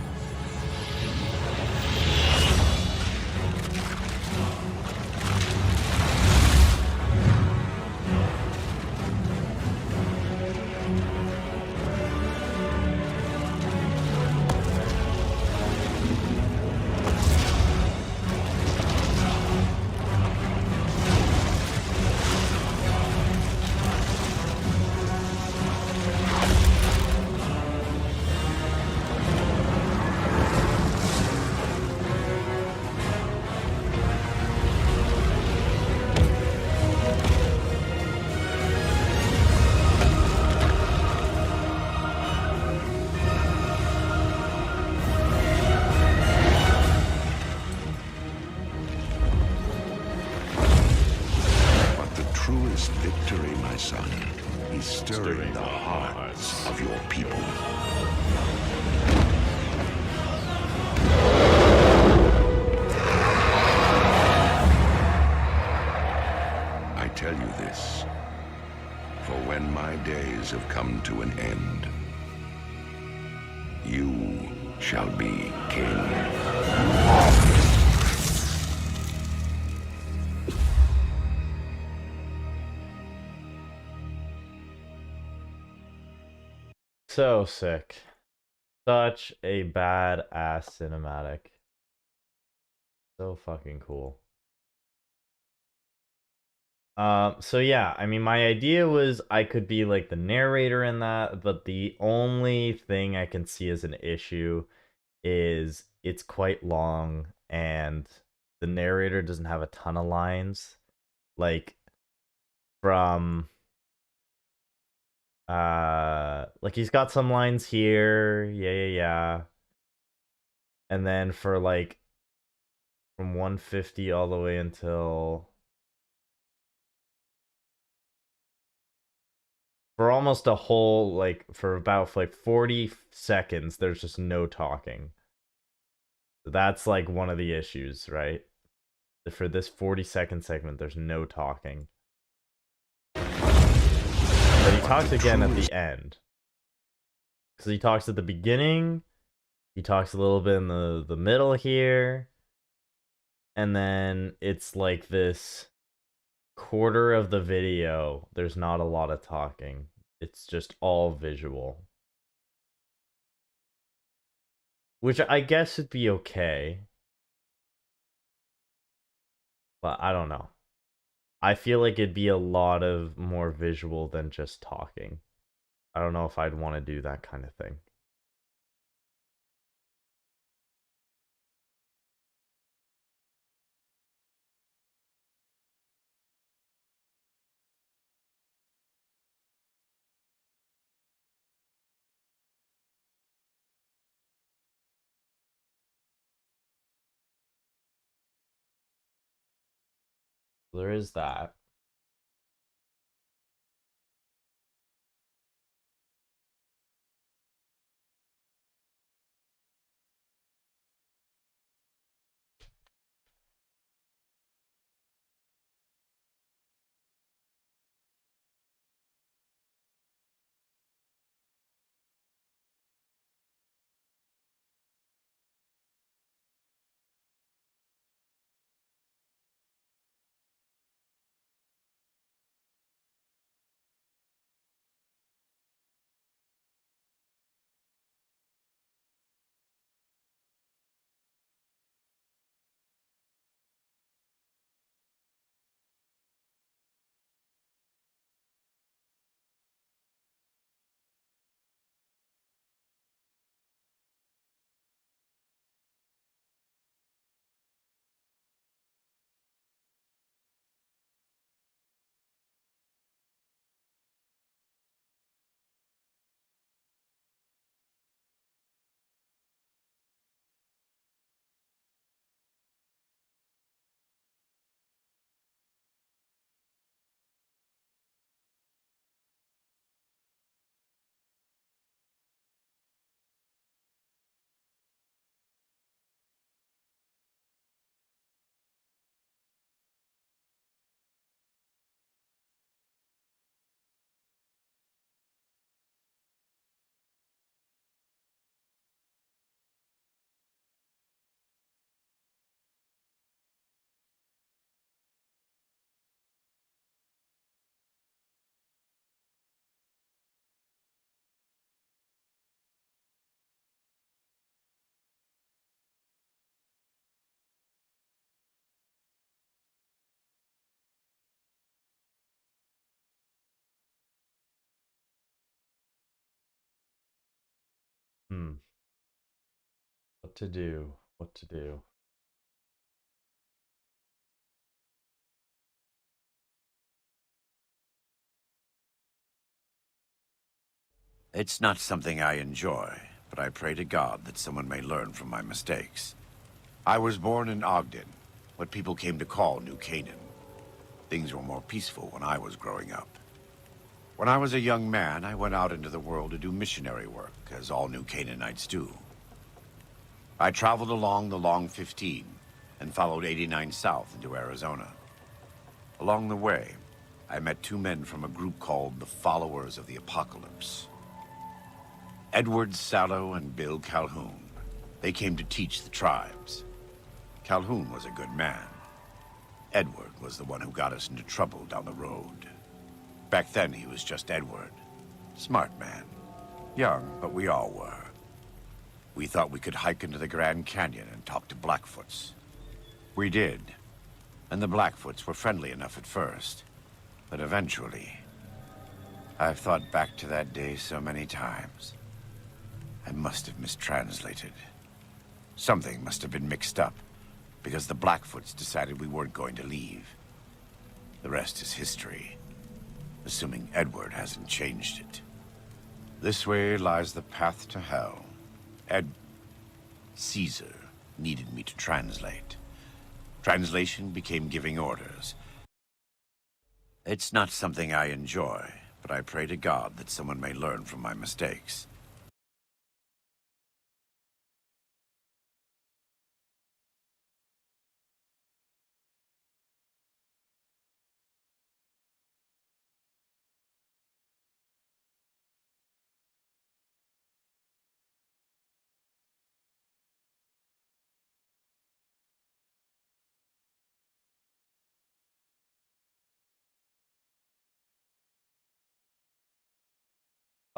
Truest victory, my son, is stirring the hearts of your people. I tell you this, for when my days have come to an end, you shall be king. So sick. Such a badass cinematic. So fucking cool. So yeah, I mean, my idea was I could be like the narrator in that, but the only thing I can see as an issue is it's quite long and the narrator doesn't have a ton of lines. Like from like he's got some lines here, yeah. And then for like from 150 all the way until for almost a whole like for about like 40 seconds there's just no talking. That's like one of the issues, right? For this 40-second segment, there's no talking. But he talks again at the end. Because he talks at the beginning, he talks a little bit in the middle here, and then it's like this quarter of the video, there's not a lot of talking. It's just all visual. Which I guess would be okay. But I don't know. I feel like it'd be a lot of more visual than just talking. I don't know if I'd want to do that kind of thing. There is that. What to do? What to do? It's not something I enjoy, but I pray to God that someone may learn from my mistakes. I was born in Ogden, what people came to call New Canaan. Things were more peaceful when I was growing up. When I was a young man, I went out into the world to do missionary work, as all New Canaanites do. I traveled along the Long 15 and followed 89 south into Arizona. Along the way, I met two men from a group called the Followers of the Apocalypse. Edward Sallow and Bill Calhoun. They came to teach the tribes. Calhoun was a good man. Edward was the one who got us into trouble down the road. Back then, he was just Edward. Smart man. Young, but we all were. We thought we could hike into the Grand Canyon and talk to Blackfoots. We did. And the Blackfoots were friendly enough at first. But eventually... I've thought back to that day so many times. I must have mistranslated. Something must have been mixed up, because the Blackfoots decided we weren't going to leave. The rest is history, assuming Edward hasn't changed it. This way lies the path to hell. Caesar needed me to translate. Translation became giving orders. It's not something I enjoy, but I pray to God that someone may learn from my mistakes.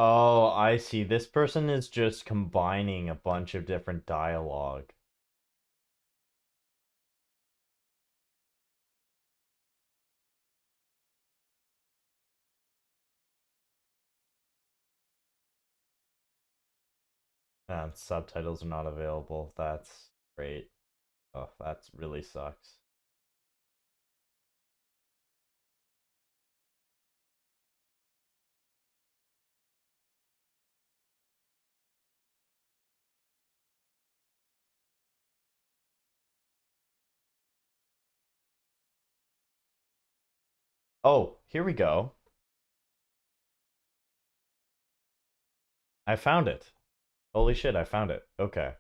Oh, I see. This person is just combining a bunch of different dialogue. And subtitles are not available. That's great. Oh, that really sucks. Oh, here we go. I found it. Holy shit, I found it. Okay.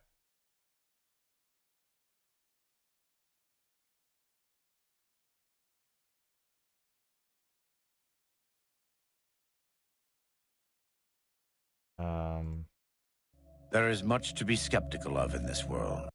Um, There is much to be skeptical of in this world.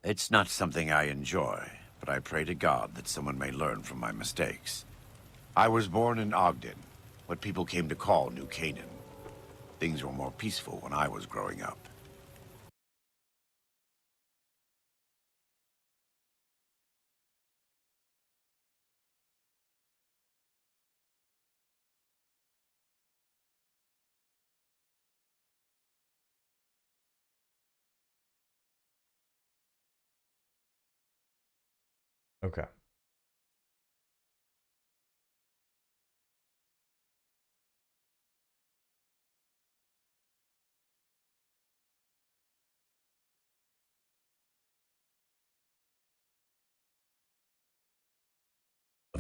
It's not something I enjoy, but I pray to God that someone may learn from my mistakes. I was born in Ogden, what people came to call New Canaan. Things were more peaceful when I was growing up. okay.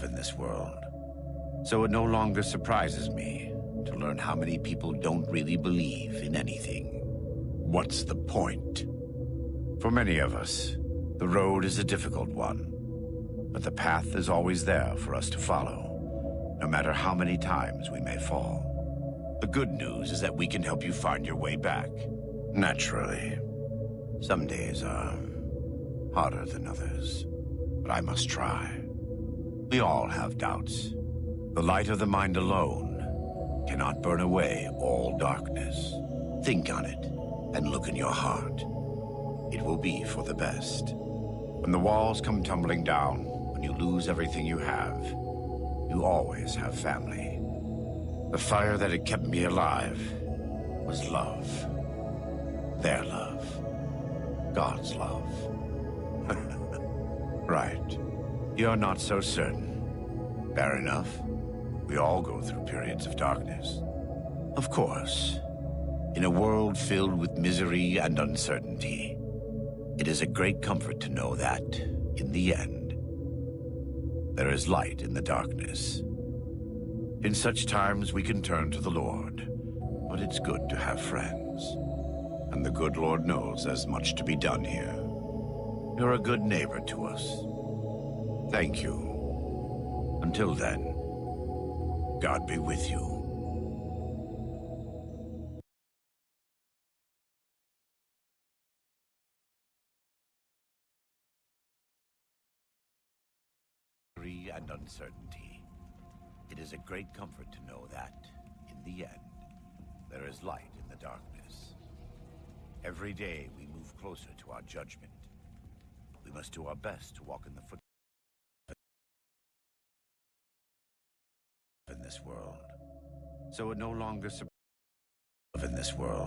In this world. So it no longer surprises me to learn how many people don't really believe in anything. What's the point? For many of us, the road is a difficult one, but the path is always there for us to follow, no matter how many times we may fall. The good news is that we can help you find your way back. Naturally, some days are harder than others, but I must try. We all have doubts. The light of the mind alone cannot burn away all darkness. Think on it and look in your heart. It will be for the best. When the walls come tumbling down, when you lose everything you have, you always have family. The fire that had kept me alive was love. Their love. God's love. Right. You're not so certain. Fair enough. We all go through periods of darkness. Of course. In a world filled with misery and uncertainty, it is a great comfort to know that, in the end, there is light in the darkness. In such times we can turn to the Lord, but it's good to have friends. And the good Lord knows there's much to be done here. You're a good neighbor to us. Thank you. Until then, God be with you. And uncertainty. It is a great comfort to know that, in the end, there is light in the darkness. Every day we move closer to our judgment. We must do our best to walk in the footsteps in this world. So it no longer in this world.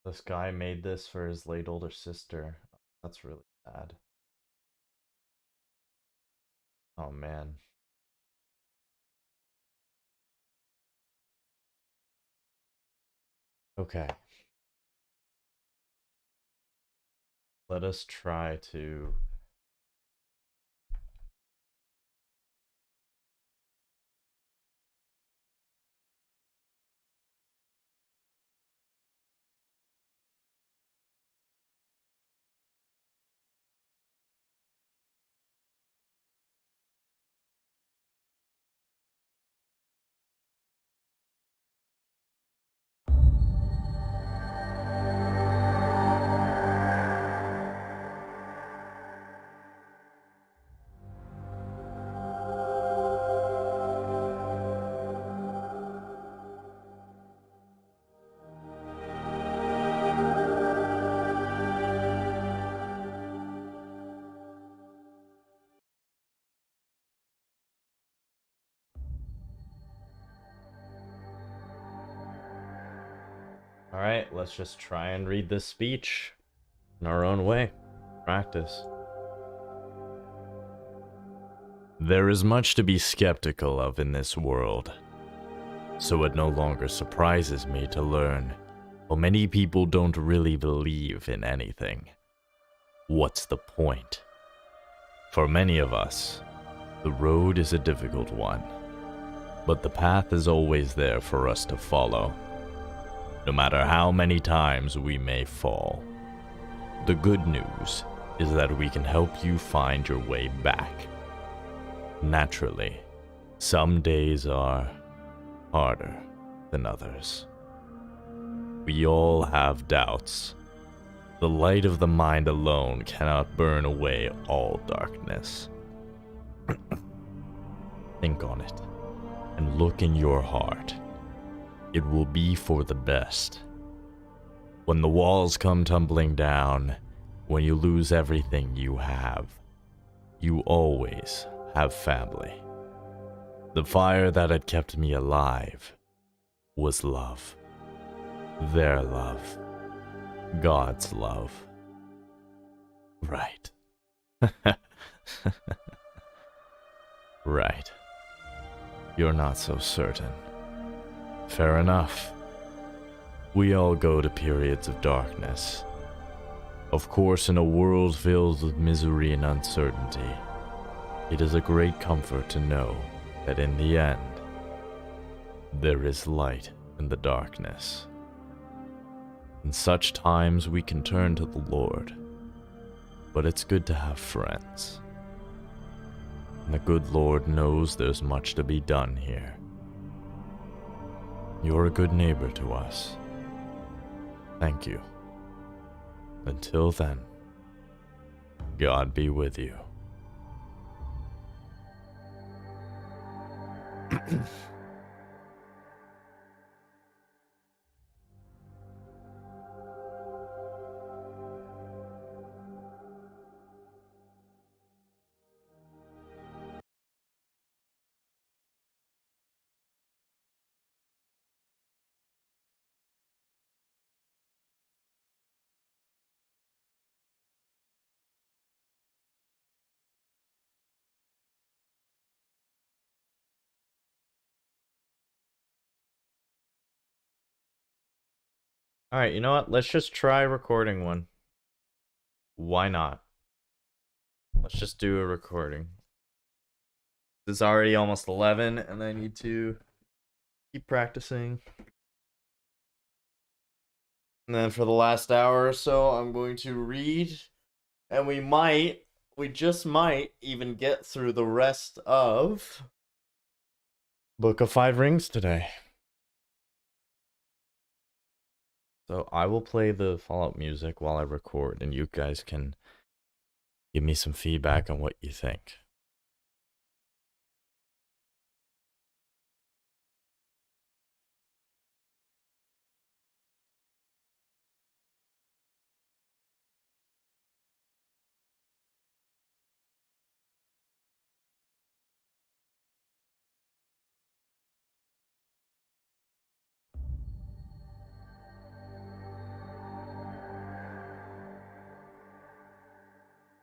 This guy made this for his late older sister. That's really sad. Oh man. Okay. Let us try to Alright, let's just try and read this speech in our own way. Practice. There is much to be skeptical of in this world, so it no longer surprises me to learn how many people don't really believe in anything. What's the point? For many of us, the road is a difficult one, but the path is always there for us to follow, no matter how many times we may fall. The good news is that we can help you find your way back. Naturally, some days are harder than others. We all have doubts. The light of the mind alone cannot burn away all darkness. Think on it, and look in your heart. It will be for the best. When the walls come tumbling down, when you lose everything you have, you always have family. The fire that had kept me alive was love. Their love. God's love. Right. Right. You're not so certain. Fair enough. We all go to periods of darkness. Of course, in a world filled with misery and uncertainty, it is a great comfort to know that in the end, there is light in the darkness. In such times, we can turn to the Lord, but it's good to have friends. And the good Lord knows there's much to be done here. You're a good neighbor to us. Thank you. Until then, God be with you. Alright, you know what? Let's just try recording one. Why not? Let's just do a recording. It's already almost 11, and I need to keep practicing. And then for the last hour or so, I'm going to read, and we just might even get through the rest of Book of Five Rings today. So I will play the Fallout music while I record, and you guys can give me some feedback on what you think.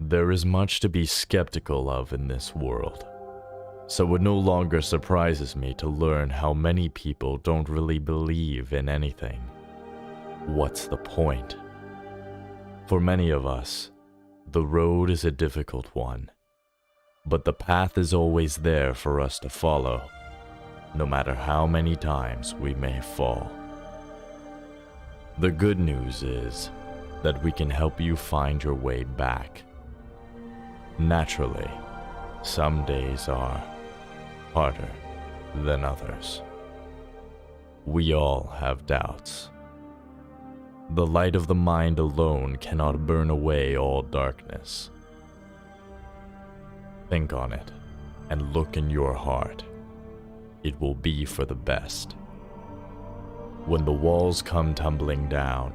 There is much to be skeptical of in this world, so it no longer surprises me to learn how many people don't really believe in anything. What's the point? For many of us, the road is a difficult one, but the path is always there for us to follow, no matter how many times we may fall. The good news is that we can help you find your way back. Naturally, some days are harder than others. We all have doubts. The light of the mind alone cannot burn away all darkness. Think on it, and look in your heart. It will be for the best. When the walls come tumbling down,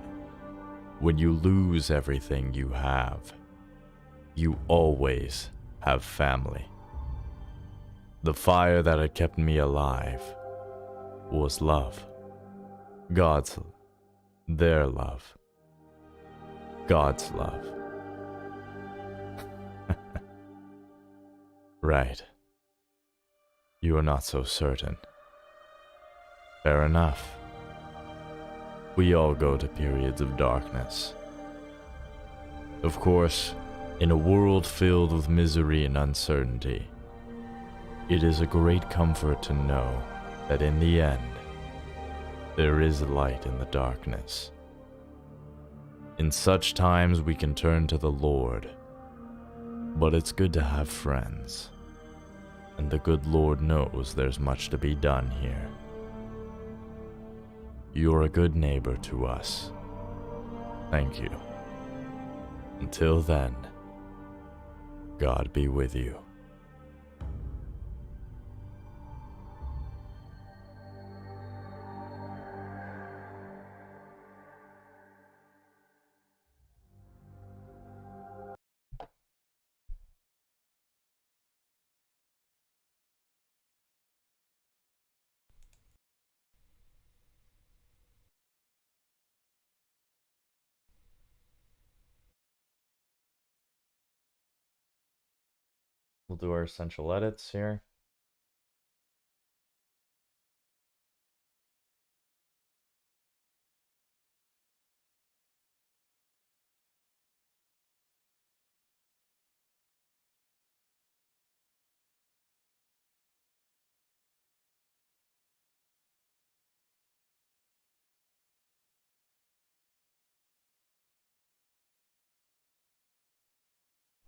when you lose everything you have, you always have family. The fire that had kept me alive was love. God's Their love. God's love. Right. You are not so certain. Fair enough. We all go to periods of darkness. Of course, in a world filled with misery and uncertainty, it is a great comfort to know that in the end, there is light in the darkness. In such times we can turn to the Lord, but it's good to have friends, and the good Lord knows there's much to be done here. You're a good neighbor to us. Thank you. Until then, God be with you. We'll do our essential edits here.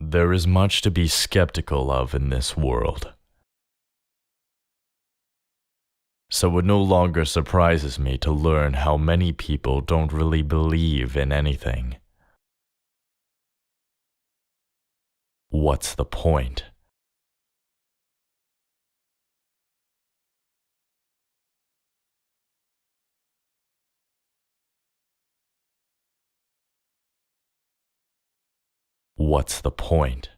There is much to be skeptical of in this world. So it no longer surprises me to learn how many people don't really believe in anything. What's the point? What's the point?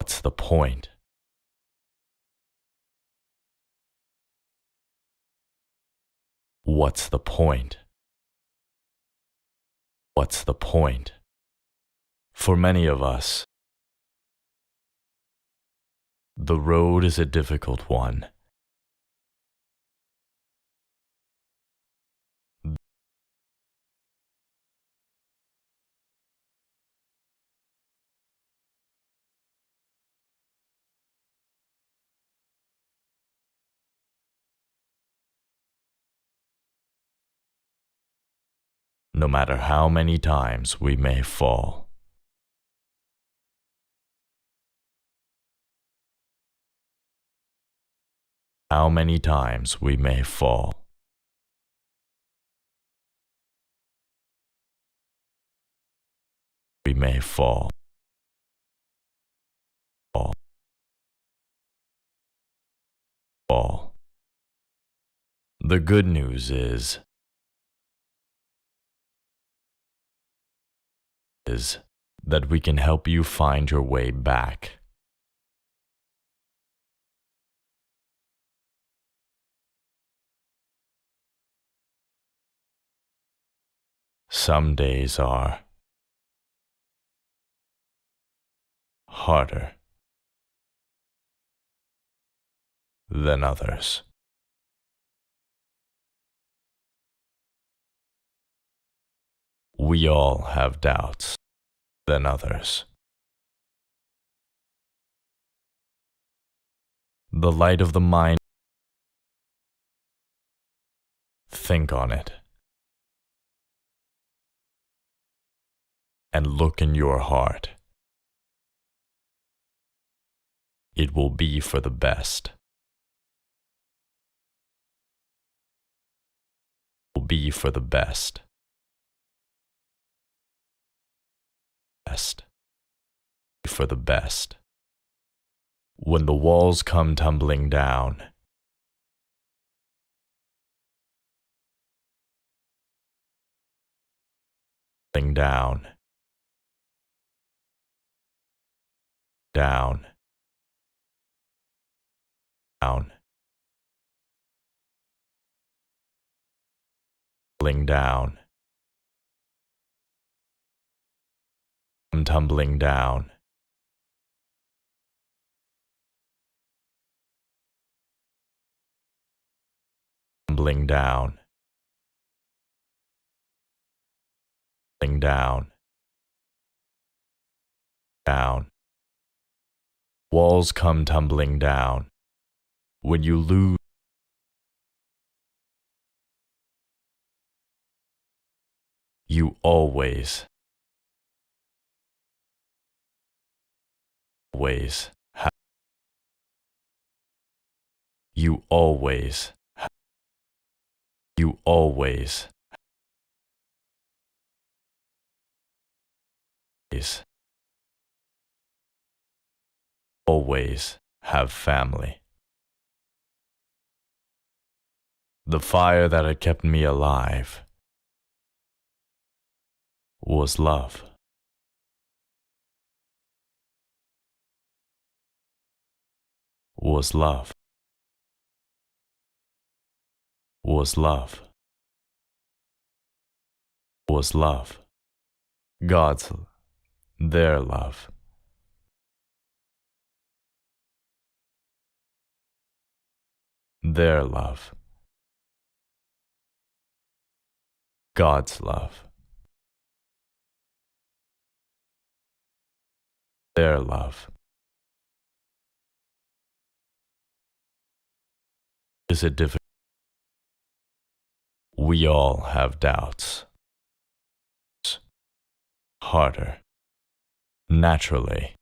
What's the point? What's the point? What's the point? For many of us, the road is a difficult one. No matter how many times we may fall. How many times we may fall. We may fall. Fall. Fall. The good news is that we can help you find your way back. Some days are harder than others. We all have doubts than others. The light of the mind. Think on it. And look in your heart. It will be for the best. It will be for the best. Best. For the best. When the walls come tumbling down, down, down, down. Tumbling down. I'm tumbling down. Tumbling down. Tumbling down. Down. Walls come tumbling down. When you lose, you always have. You always have. You always always have family. The fire that had kept me alive was love. Was love. Was love. Was love. God's, their love. Their love. God's love. Their love. Is it difficult? We all have doubts. Harder. Naturally.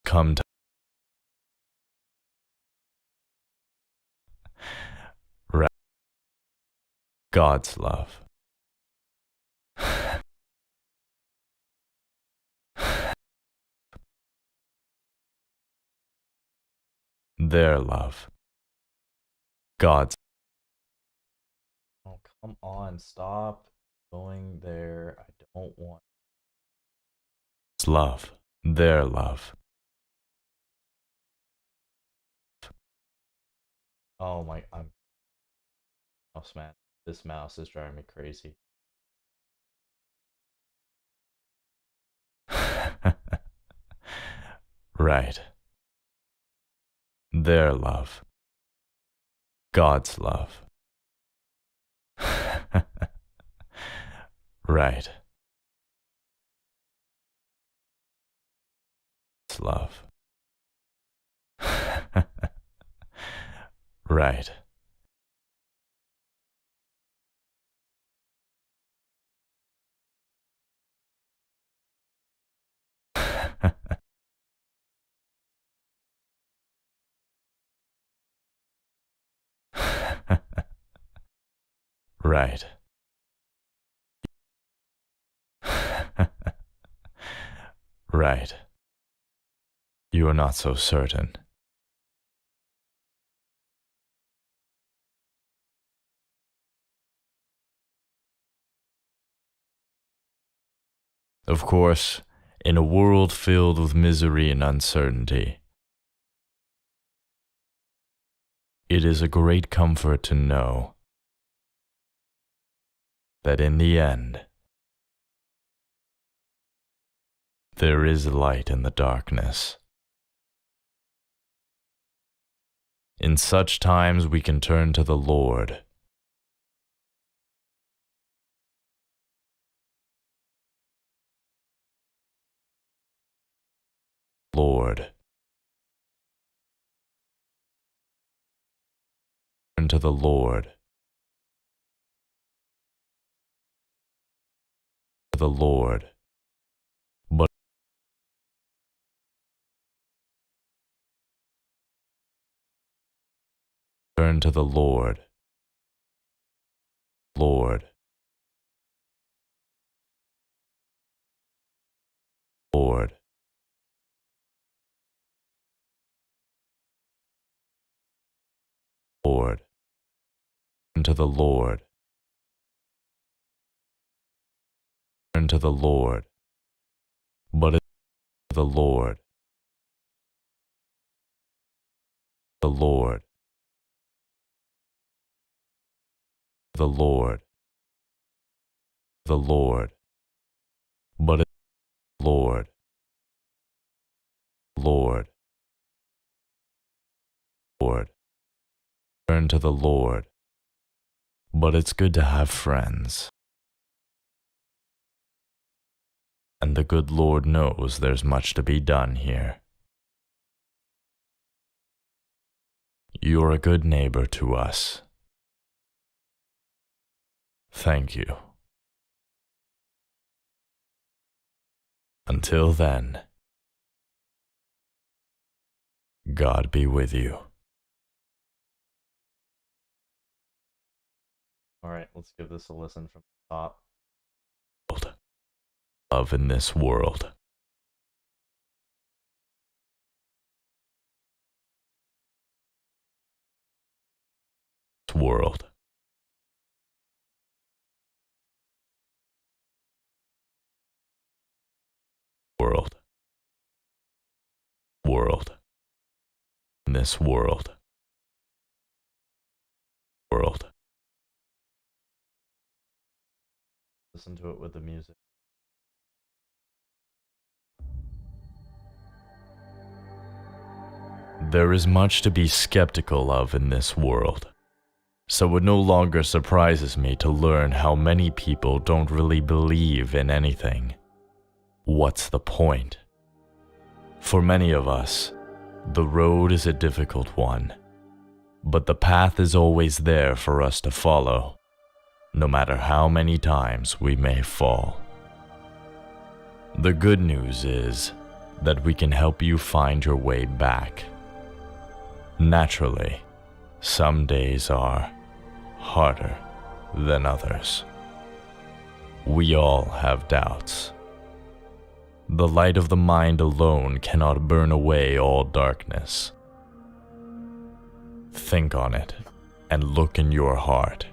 Come to God's love. Their love. God's. Oh, come on, stop going there. I don't want. Love. Their love. Oh my, mouse man. This mouse is driving me crazy. Right. Their love. God's love. Right. Love. Right. Right. Right. You are not so certain. Of course, in a world filled with misery and uncertainty, it is a great comfort to know that in the end, there is light in the darkness. In such times we can turn to the Lord. Lord. Turn to the Lord. To the Lord. But turn to the Lord. Lord. Lord. Lord. Turn to the Lord. Turn to the Lord. But it's the Lord. The Lord. The Lord. the Lord, but it's Lord, Lord, Lord. Turn to the Lord, but it's good to have friends. And the good Lord knows there's much to be done here. You're a good neighbor to us. Thank you. Until then, God be with you. All right, let's give this a listen from the top. Love in this world. World. World. World. In this world. World. Listen to it with the music. There is much to be skeptical of in this world, so it no longer surprises me to learn how many people don't really believe in anything. What's the point? For many of us, the road is a difficult one, but the path is always there for us to follow, no matter how many times we may fall. The good news is that we can help you find your way back. Naturally, some days are harder than others. We all have doubts. The light of the mind alone cannot burn away all darkness. Think on it and look in your heart.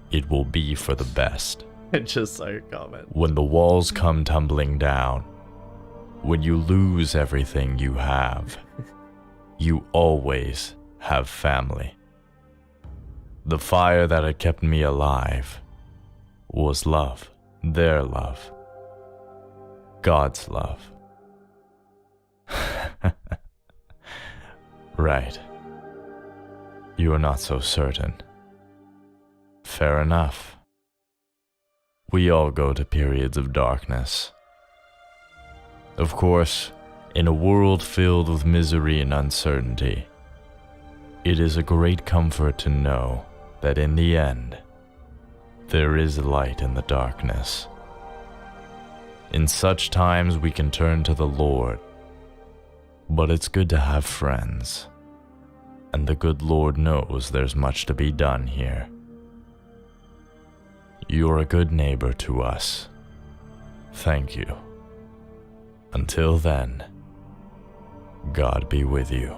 It will be for the best. I just saw your comment. When the walls come tumbling down, when you lose everything you have, you always have family. The fire that had kept me alive was love, their love, God's love. Right. You are not so certain. Fair enough. We all go to periods of darkness. Of course, in a world filled with misery and uncertainty, it is a great comfort to know that in the end, there is light in the darkness. In such times we can turn to the Lord, but it's good to have friends, and the good Lord knows there's much to be done here. You're a good neighbor to us. Thank you. Until then, God be with you.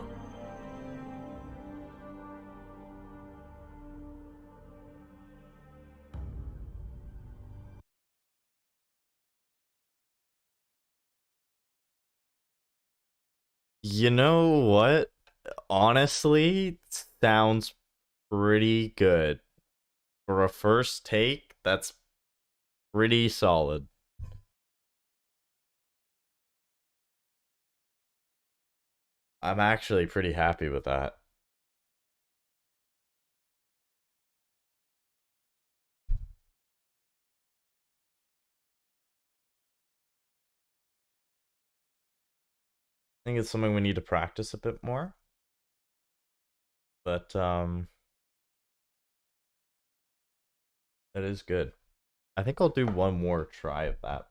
You know what? Honestly, sounds pretty good. For a first take, that's pretty solid. I'm actually pretty happy with that. I think it's something we need to practice a bit more. But that is good. I think I'll do one more try of that.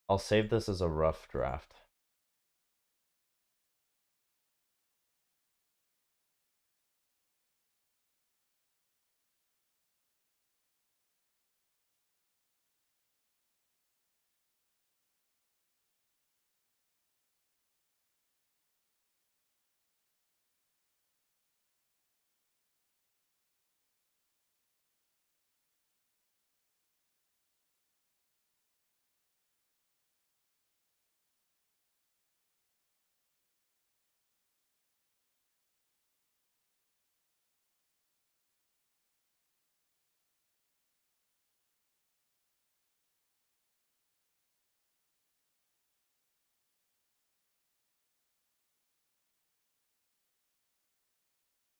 I'll save this as a rough draft.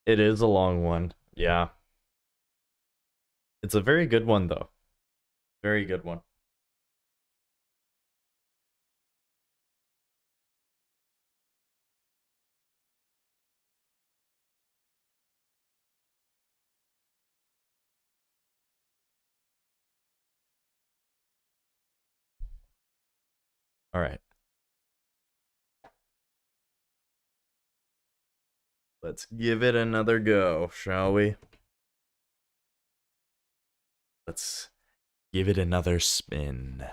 It is a long one. Yeah. It's a very good one, though. Very good one. All right. Let's give it another go, shall we? Let's give it another spin.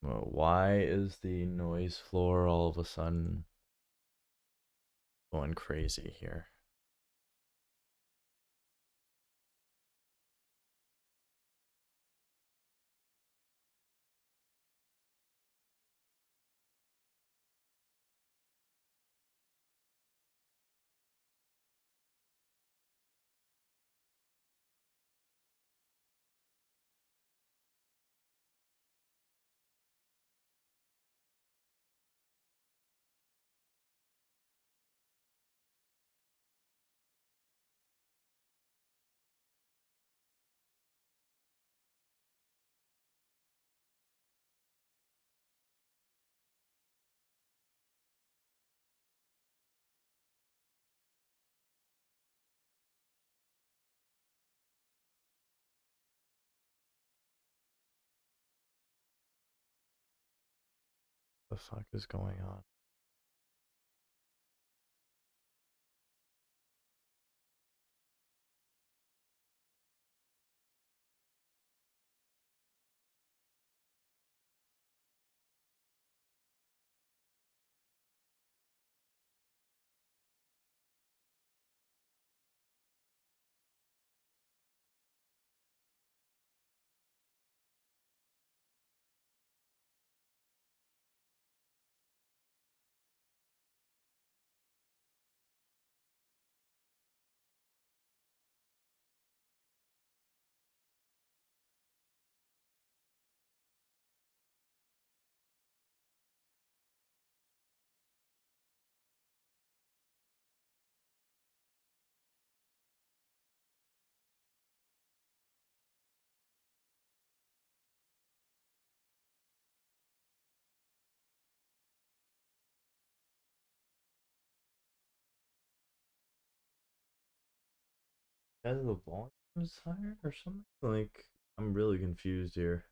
Well, why is the noise floor all of a sudden going crazy here? The fuck is going on? Is the volume higher or something? Like, I'm really confused here.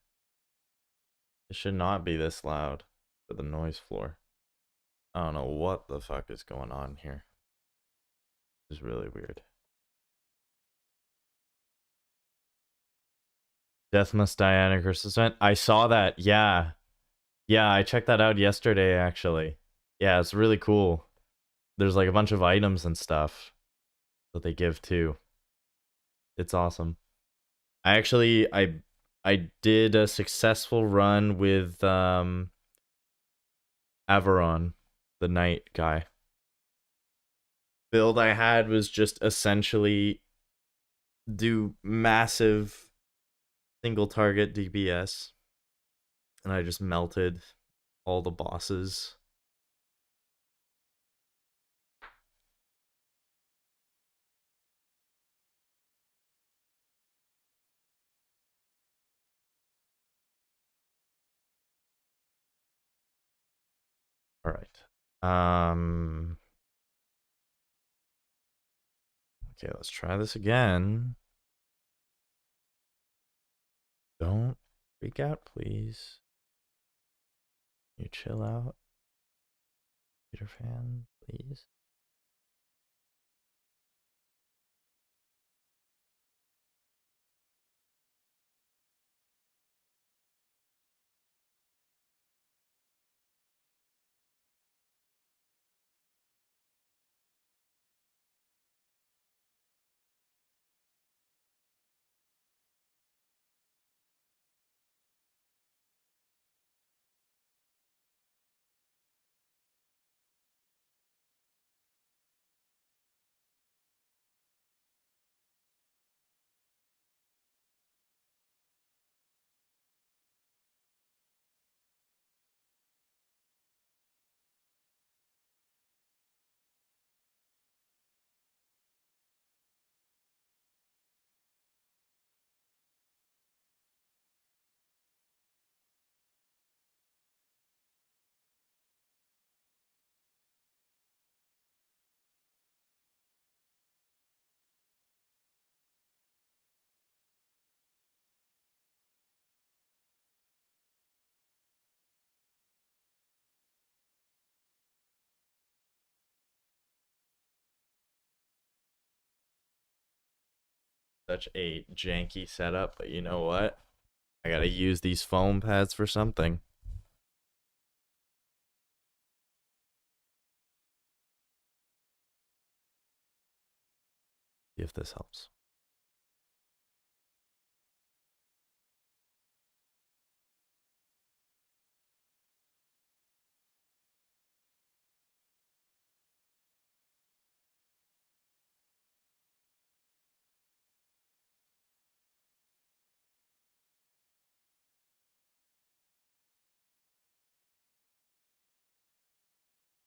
It should not be this loud for the noise floor. I don't know what the fuck is going on here. It's really weird. Death Must Diana Christmas event. I saw that. Yeah. Yeah, I checked that out yesterday, actually. Yeah, it's really cool. There's like a bunch of items and stuff that they give too. It's awesome. I did a successful run with Averon, the knight guy. Build I had was just essentially do massive single target DPS, and I just melted all the bosses. All right. Okay, let's try this again. Don't freak out, please. You chill out, Peter fan, please. Such a janky setup, but you know what? I gotta use these foam pads for something. See if this helps.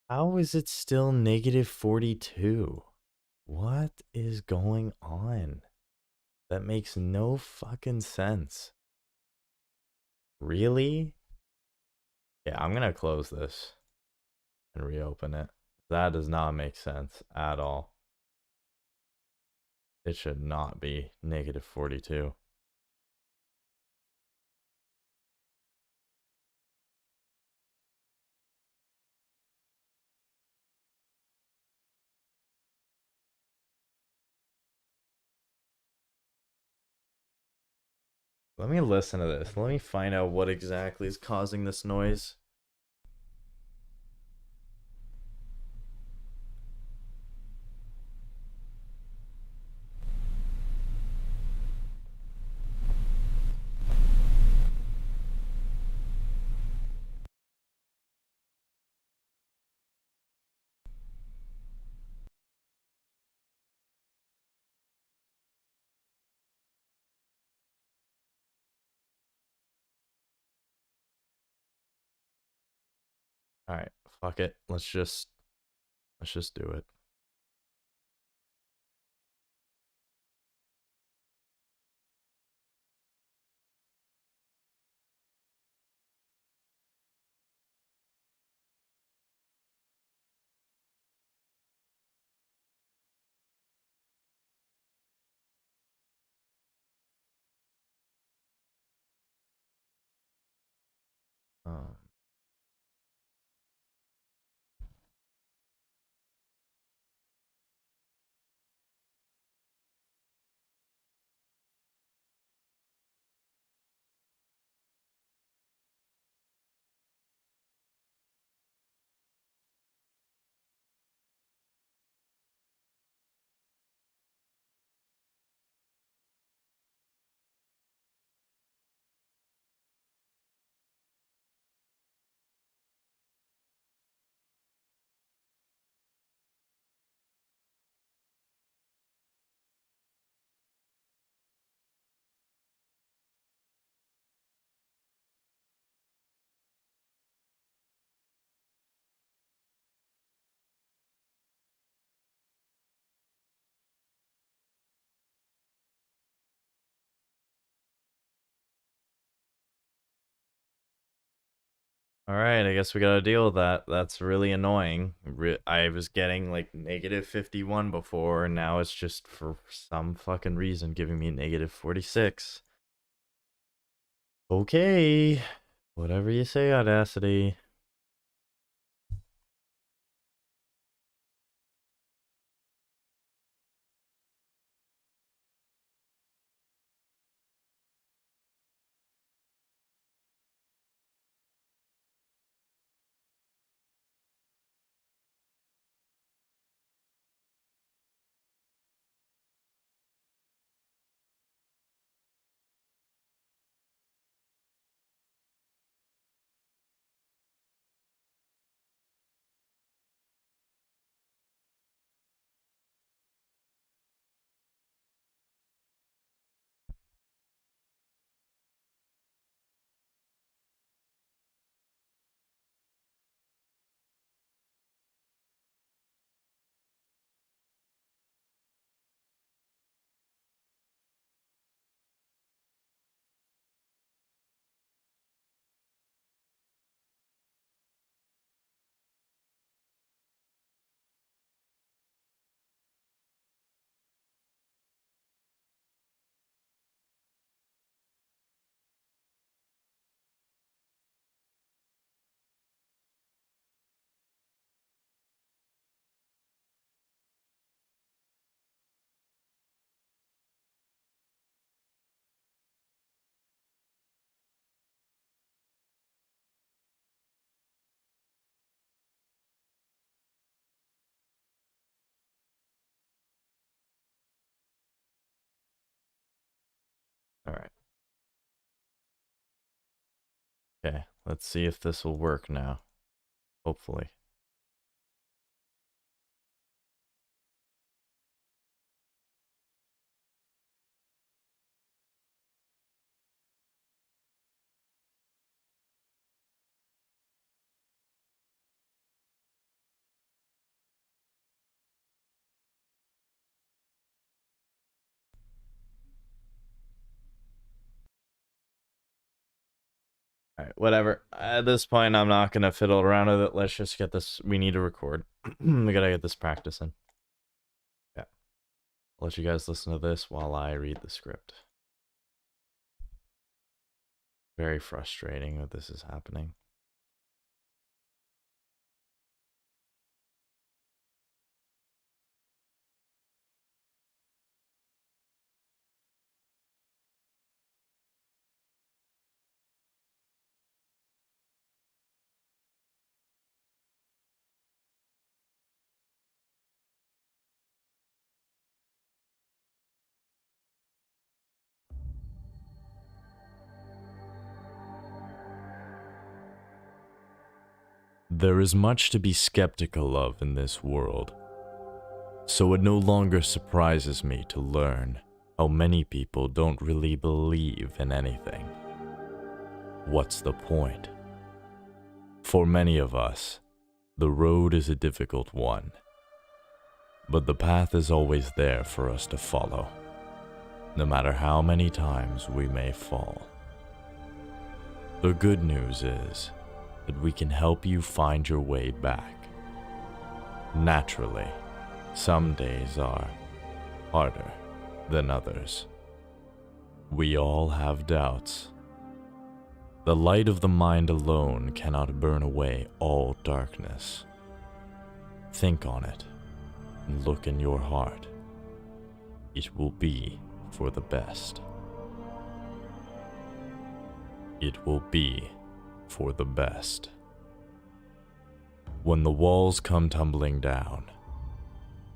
How is it still negative 42? What is going on? That makes no fucking sense. Really? Yeah, I'm gonna close this and reopen it. That does not make sense at all. It should not be negative 42. Let me listen to this. Let me find out what exactly is causing this noise. All right, fuck it. Let's just do it. Um, all right, I guess we gotta deal with that. That's really annoying. I was getting like negative 51 before, and now it's just for some fucking reason giving me negative 46. Okay, whatever you say, Audacity. Okay, let's see if this will work now. Hopefully. Alright, whatever. At this point, I'm not gonna fiddle around with it. Let's just get this. We need to record. We gotta get this practicing. Yeah. I'll let you guys listen to this while I read the script. Very frustrating that this is happening. There is much to be skeptical of in this world, so it no longer surprises me to learn how many people don't really believe in anything. What's the point? For many of us, the road is a difficult one, but the path is always there for us to follow, no matter how many times we may fall. The good news is that we can help you find your way back. Naturally, some days are harder than others. We all have doubts. The light of the mind alone cannot burn away all darkness. Think on it and look in your heart. It will be for the best. It will be for the best. When the walls come tumbling down,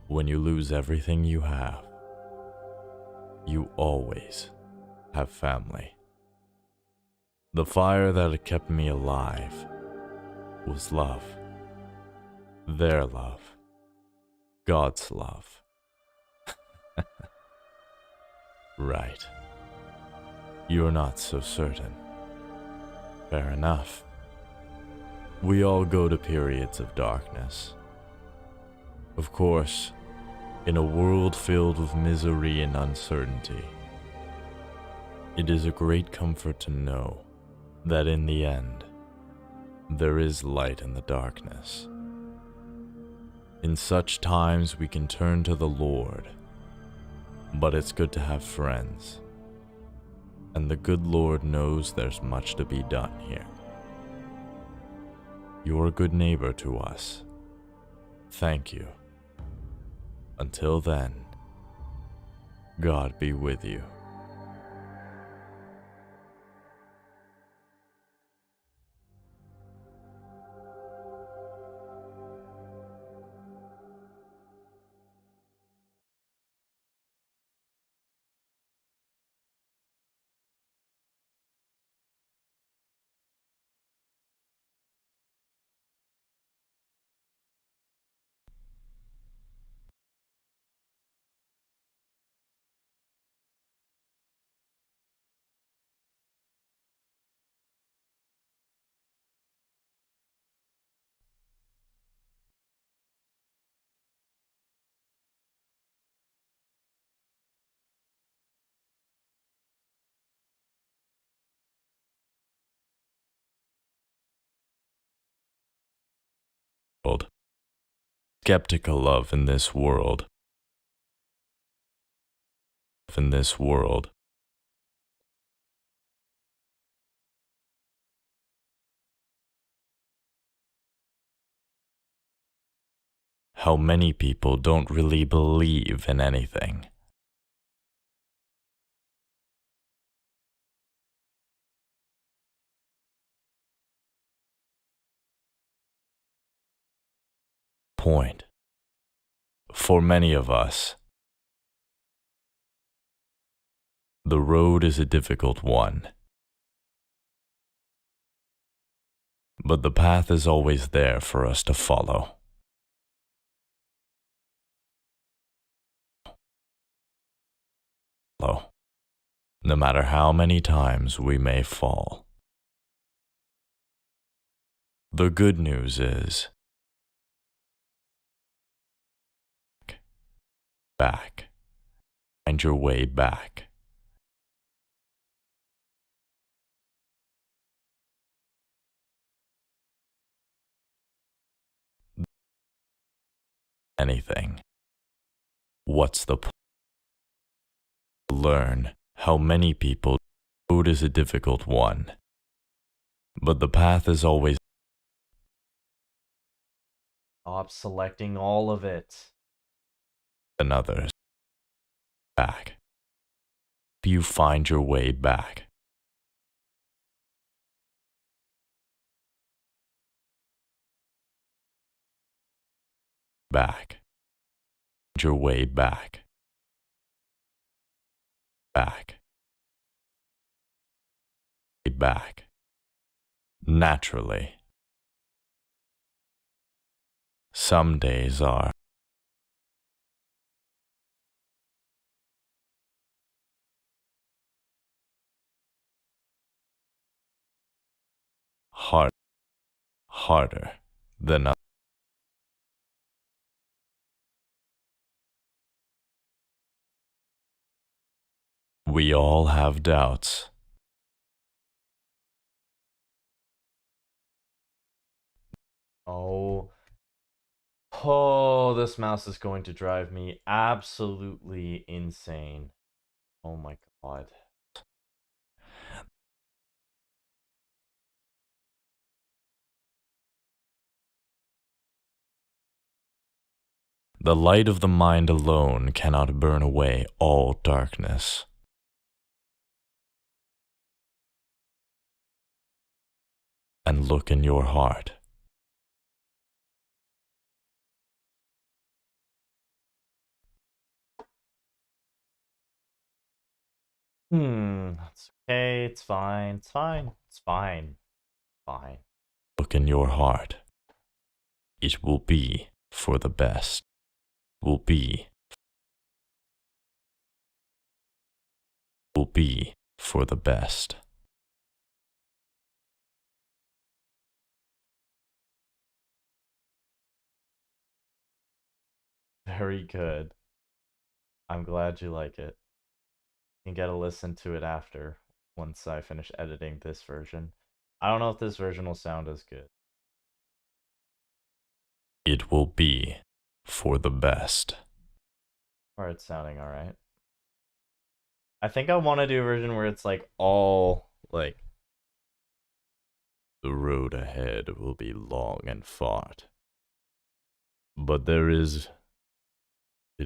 when you lose everything you have, you always have family. The fire that kept me alive was love. Their love. God's love. Right. You're not so certain. Fair enough. We all go to periods of darkness. Of course, in a world filled with misery and uncertainty, it is a great comfort to know that in the end, there is light in the darkness. In such times we can turn to the Lord, but it's good to have friends. And the good Lord knows there's much to be done here. You're a good neighbor to us. Thank you. Until then, God be with you. Skeptical of in this world. In this world. How many people don't really believe in anything. Point. For many of us, the road is a difficult one, but the path is always there for us to follow. No matter how many times we may fall. The good news is, back. Find your way back. Anything. What's the point? Learn how many people. Road is a difficult one, but the path is always. Stop selecting all of it. Another. Back. You find your way back. Back. Find your way back. Back. Back. Naturally. Some days are harder than others. We all have doubts. Oh, this mouse is going to drive me absolutely insane. Oh my god. The light of the mind alone cannot burn away all darkness. And look in your heart. It's okay, it's fine, it's fine, it's fine, fine. Look in your heart. It will be for the best. Will be for the best. Very good. I'm glad you like it. You can get a listen to it after, once I finish editing this version. I don't know if this version will sound as good. It will be for the best. Or it's sounding alright. I think I want to do a version where it's like all like the road ahead will be long and fought. But it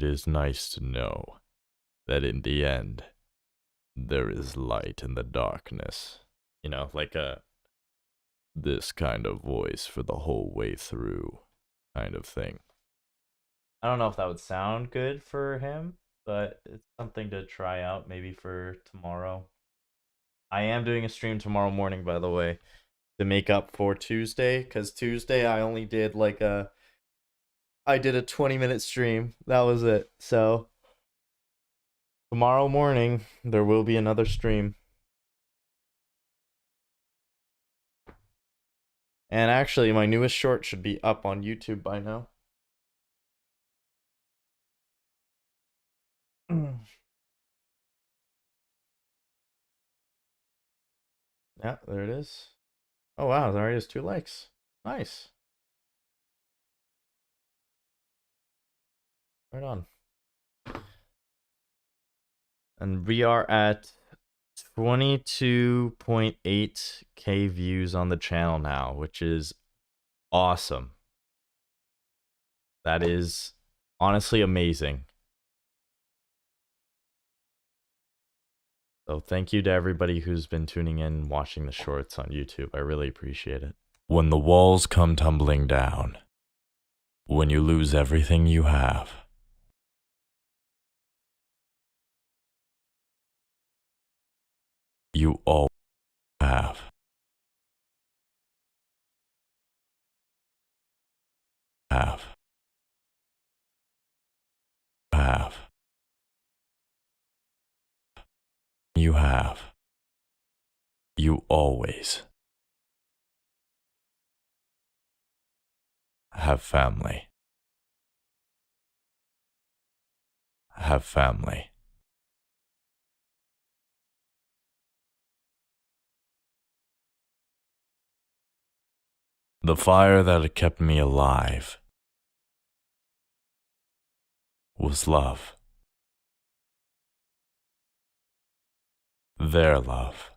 is nice to know that in the end, there is light in the darkness. You know, like this kind of voice for the whole way through kind of thing. I don't know if that would sound good for him, but it's something to try out maybe for tomorrow. I am doing a stream tomorrow morning, by the way, to make up for Tuesday, because Tuesday I only did I did a 20-minute stream. That was it. So tomorrow morning there will be another stream. And actually my newest short should be up on YouTube by now. Yeah, there it is. Oh wow, there already has 2 likes. Nice. Right on. And we are at 22.8k views on the channel now, which is awesome. That is honestly amazing. So thank you to everybody who's been tuning in, watching the shorts on YouTube. I really appreciate it. When the walls come tumbling down, when you lose everything you have, you all have Have. Have. You have. You always have family. Have family. The fire that had kept me alive was love. Their love.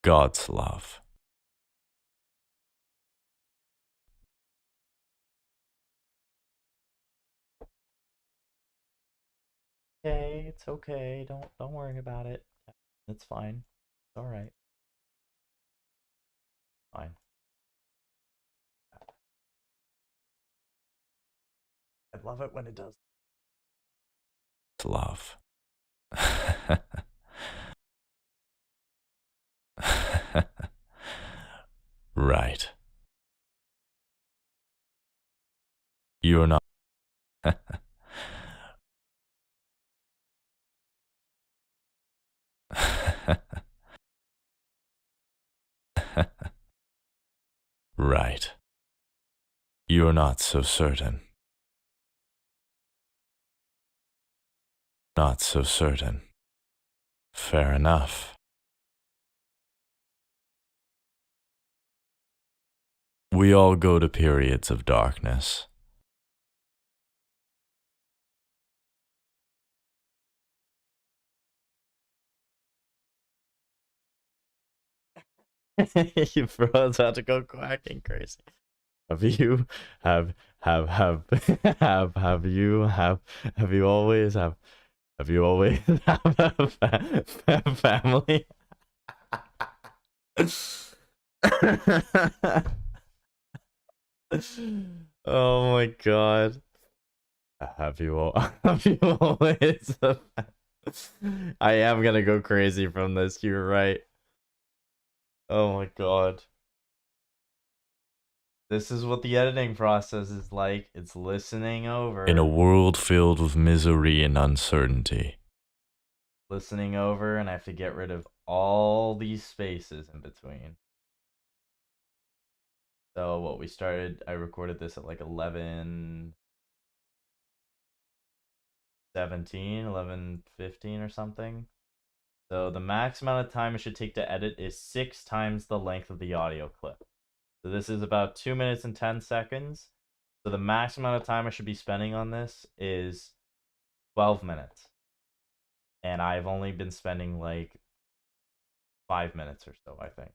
God's love. Okay, it's okay. Don't worry about it. It's fine. It's all right. Fine. I love it when it does. Love. Right. You're not. Right. You're not so certain. Not so certain. Fair enough. We all go to periods of darkness. You bros had to go quacking crazy. Have you have you always have you always have a family? Oh my god. Have you always I am gonna go crazy from this, you're right. Oh my god. This is what the editing process is like. It's listening over. In a world filled with misery and uncertainty. Listening over, and I have to get rid of all these spaces in between. So what we started, I recorded this at like 11:17, 11:15 or something. So the max amount of time it should take to edit is 6 times the length of the audio clip. So this is about 2 minutes and 10 seconds. So the max amount of time I should be spending on this is 12 minutes. And I've only been spending like 5 minutes or so, I think.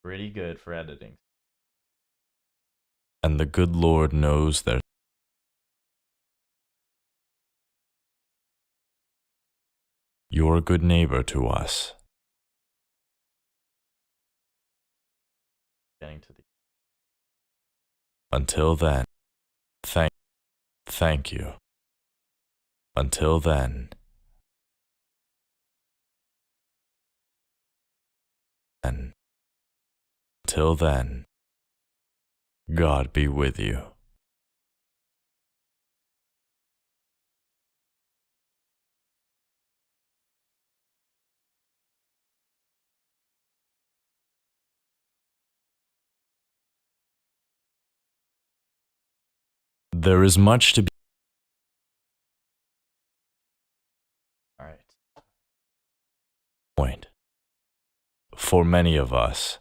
Pretty good for editing. And the good Lord knows their You're a good neighbor to us. Getting to the Until then, thank you. Until then, until then, God be with you. There is much to be. All right. Point. For many of us,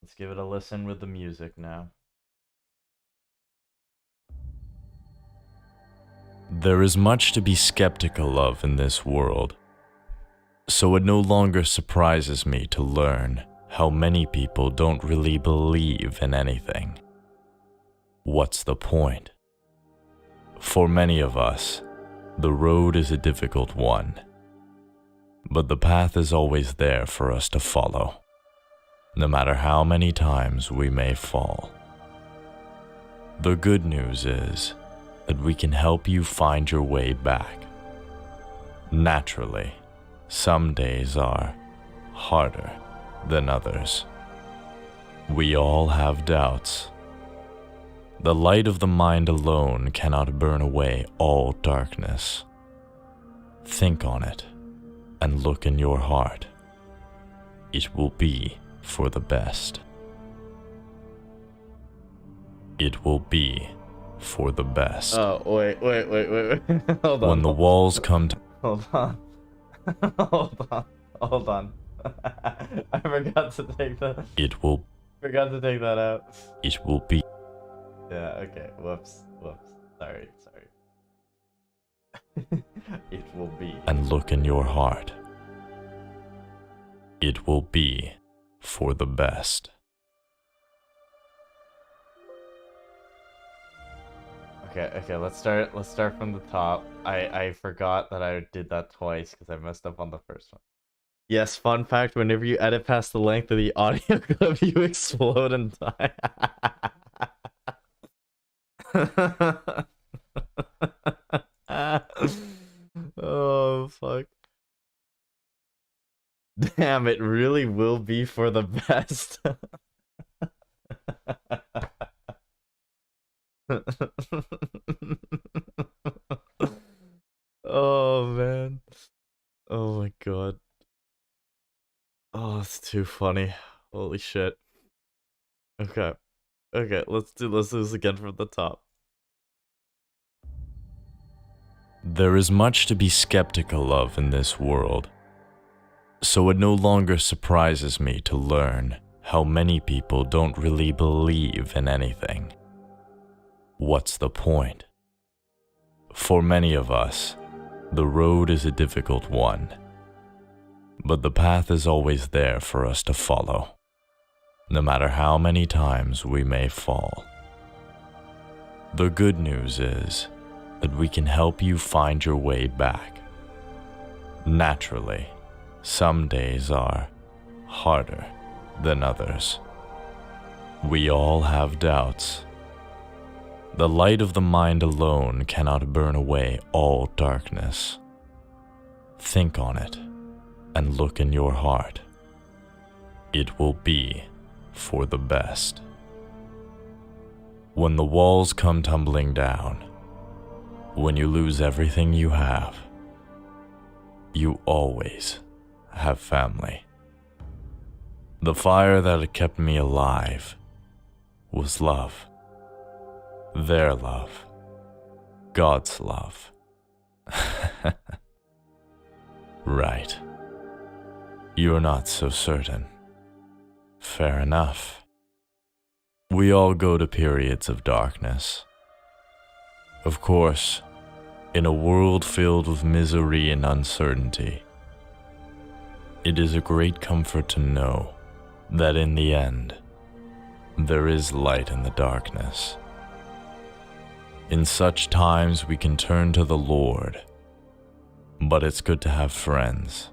Let's give it a listen with the music now. there is much to be skeptical of in this world. So it no longer surprises me to learn how many people don't really believe in anything. What's the point? For many of us, the road is a difficult one, but the path is always there for us to follow, no matter how many times we may fall. The good news is that we can help you find your way back. Naturally, some days are harder than others. We all have doubts. The light of the mind alone cannot burn away all darkness. Think on it and look in your heart. It will be for the best. It will be for the best. Oh, wait. Hold on. When the walls come to Hold on. Hold on. I forgot to take that. Forgot to take that out. It will be. Yeah, okay. Whoops. Sorry. It will be. And look in your heart. It will be for the best. Okay, let's start from the top. I forgot that I did that twice because I messed up on the first one. Yes, fun fact, whenever you edit past the length of the audio clip, you explode and die. Oh, fuck. Damn, it really will be for the best. Oh, man. Oh my god. Oh, it's too funny. Holy shit. Okay, let's do this again from the top. There is much to be skeptical of in this world, so it no longer surprises me to learn how many people don't really believe in anything. What's the point? For many of us, the road is a difficult one, but the path is always there for us to follow, no matter how many times we may fall. The good news is that we can help you find your way back. Naturally, some days are harder than others. We all have doubts. The light of the mind alone cannot burn away all darkness. Think on it and look in your heart. It will be for the best. When the walls come tumbling down, when you lose everything you have, you always have family. The fire that had kept me alive was love. Their love. God's love. Right. You're not so certain. Fair enough. We all go to periods of darkness. Of course, in a world filled with misery and uncertainty, it is a great comfort to know that in the end, there is light in the darkness. In such times, we can turn to the Lord, but it's good to have friends,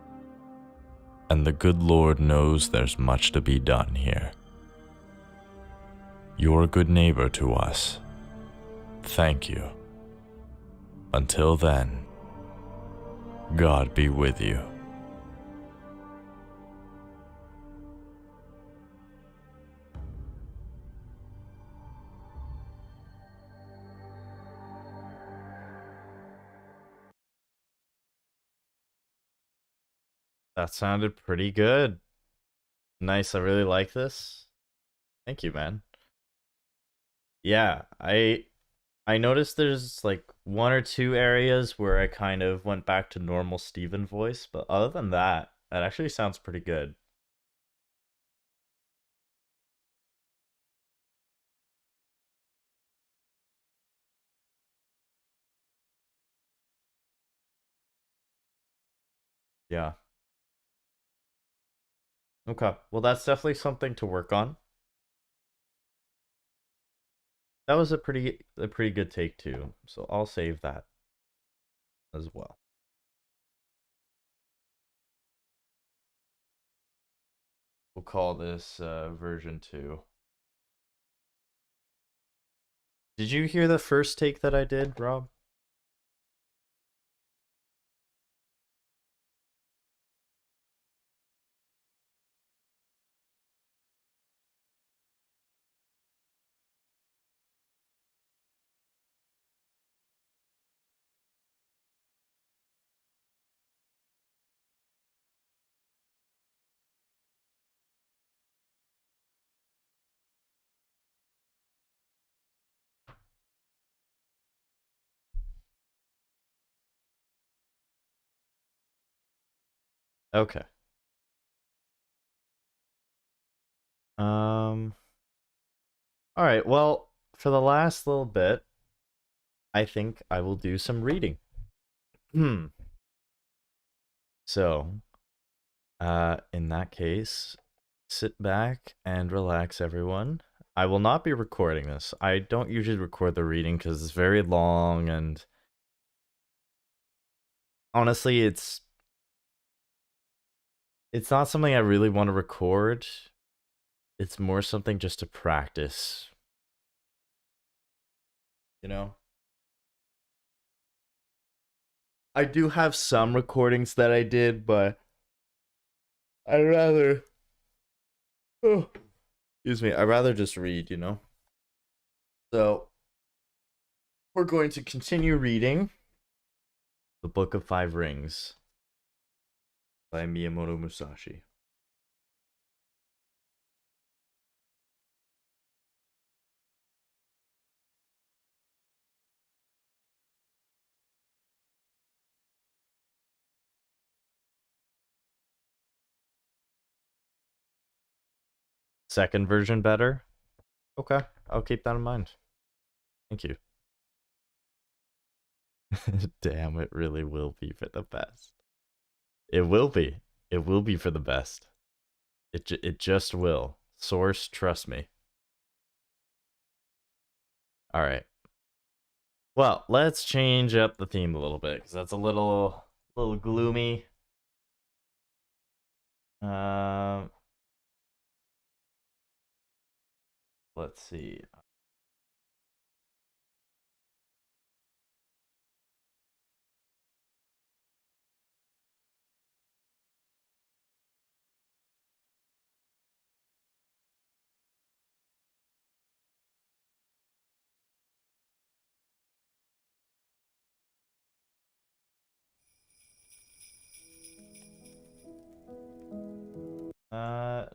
and the good Lord knows there's much to be done here. You're a good neighbor to us. Thank you. Until then, God be with you. That sounded pretty good. Nice, I really like this. Thank you, man. Yeah, I noticed there's like one or two areas where I kind of went back to normal Steven voice, but other than that, that actually sounds pretty good. Yeah. Okay. Well, that's definitely something to work on. That was a pretty good take too. So I'll save that as well. We'll call this version 2. Did you hear the first take that I did, Rob? Okay. All right. Well, for the last little bit, I think I will do some reading. So, in that case, sit back and relax, everyone. I will not be recording this. I don't usually record the reading because it's very long, and honestly, it's not something I really want to record. It's more something just to practice. You know? I do have some recordings that I did, but I'd rather oh, excuse me, I'd rather just read, you know? So, we're going to continue reading The Book of Five Rings by Miyamoto Musashi. Second version better? Okay, I'll keep that in mind. Thank you. Damn, it really will be for the best. It will be. It will be for the best. It just will. Source, trust me. All right. Well, let's change up the theme a little bit because that's a little gloomy. Let's see.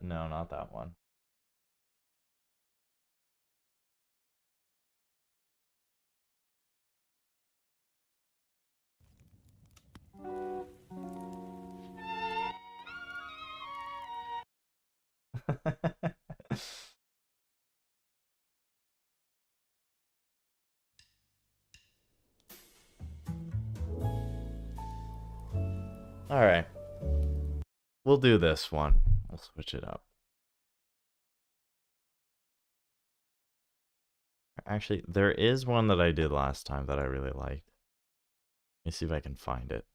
No, not that one. All right. We'll do this one. We'll switch it up. Actually, there is one that I did last time that I really liked. Let me see if I can find it.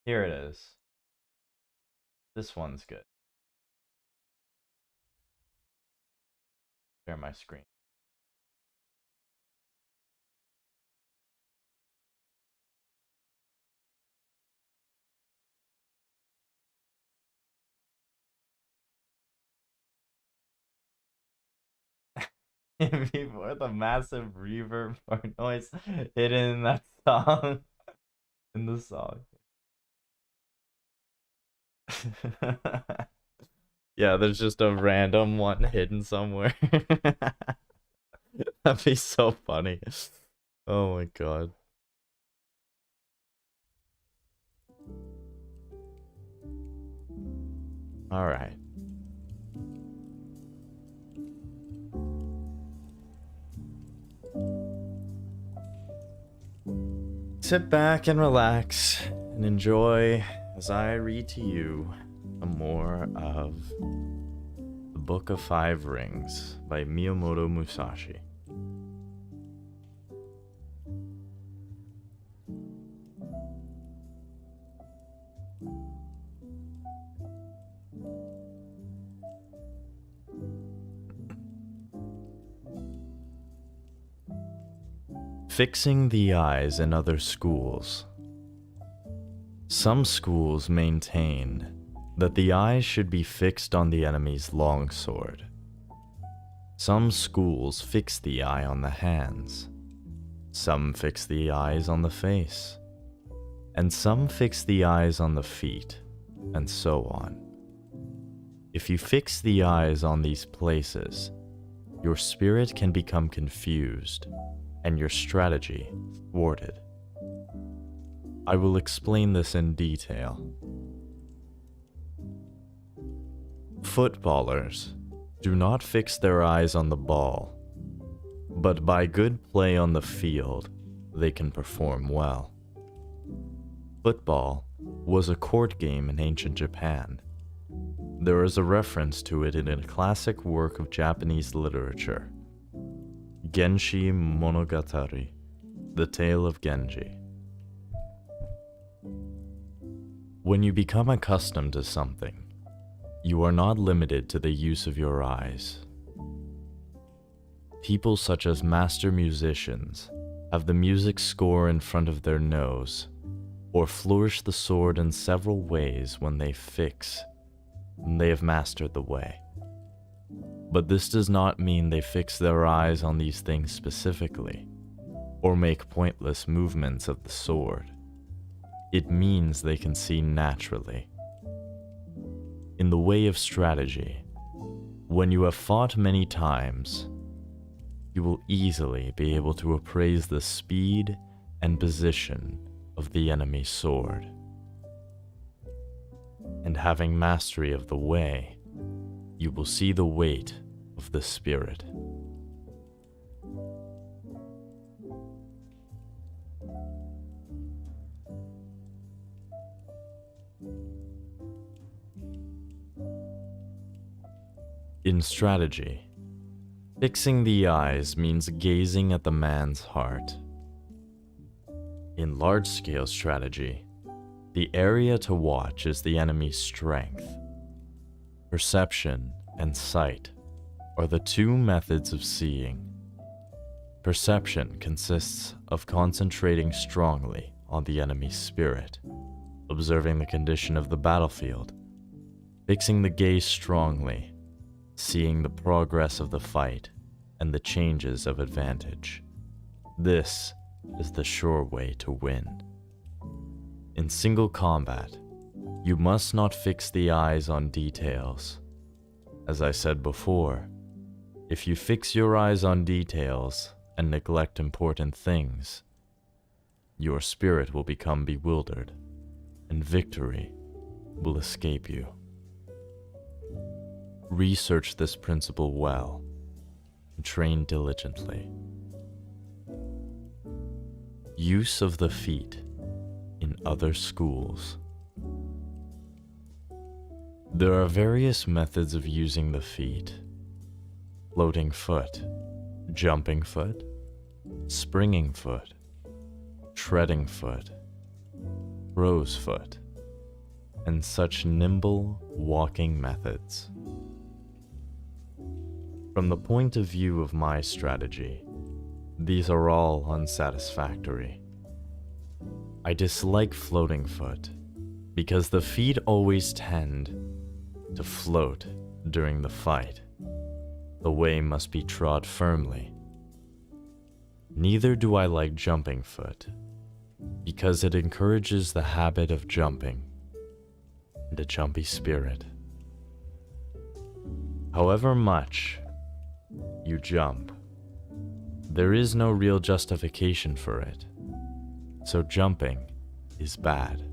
Here it is. This one's good. Share my screen. Before the massive reverb or noise hidden in that song. In the song. Yeah, there's just a random one hidden somewhere. That'd be so funny. Oh my god. All right. Sit back and relax and enjoy as I read to you some more of The Book of Five Rings by Miyamoto Musashi. Fixing the eyes in other schools. Some schools maintain that the eyes should be fixed on the enemy's longsword. Some schools fix the eye on the hands, some fix the eyes on the face, and some fix the eyes on the feet, and so on. If you fix the eyes on these places, your spirit can become confused, and your strategy thwarted. I will explain this in detail. Footballers do not fix their eyes on the ball, but by good play on the field, they can perform well. Football was a court game in ancient Japan. There is a reference to it in a classic work of Japanese literature, Genji Monogatari, The Tale of Genji. When you become accustomed to something, you are not limited to the use of your eyes. People such as master musicians have the music score in front of their nose, or flourish the sword in several ways when they fix, and they have mastered the way. But this does not mean they fix their eyes on these things specifically, or make pointless movements of the sword. It means they can see naturally. In the way of strategy, when you have fought many times, you will easily be able to appraise the speed and position of the enemy's sword. And having mastery of the way, you will see the weight of the spirit. In strategy, fixing the eyes means gazing at the man's heart. In large-scale strategy, the area to watch is the enemy's strength. Perception and sight are the two methods of seeing. Perception consists of concentrating strongly on the enemy's spirit, observing the condition of the battlefield, fixing the gaze strongly, seeing the progress of the fight and the changes of advantage. This is the sure way to win. In single combat, you must not fix the eyes on details. As I said before, if you fix your eyes on details and neglect important things, your spirit will become bewildered, and victory will escape you. Research this principle well, and train diligently. Use of the feet in other schools. There are various methods of using the feet: floating foot, jumping foot, springing foot, treading foot, crow's foot, and such nimble walking methods. From the point of view of my strategy, these are all unsatisfactory. I dislike floating foot because the feet always tend to float during the fight. The way must be trod firmly. Neither do I like jumping foot because it encourages the habit of jumping and a jumpy spirit. However much you jump, there is no real justification for it, so jumping is bad.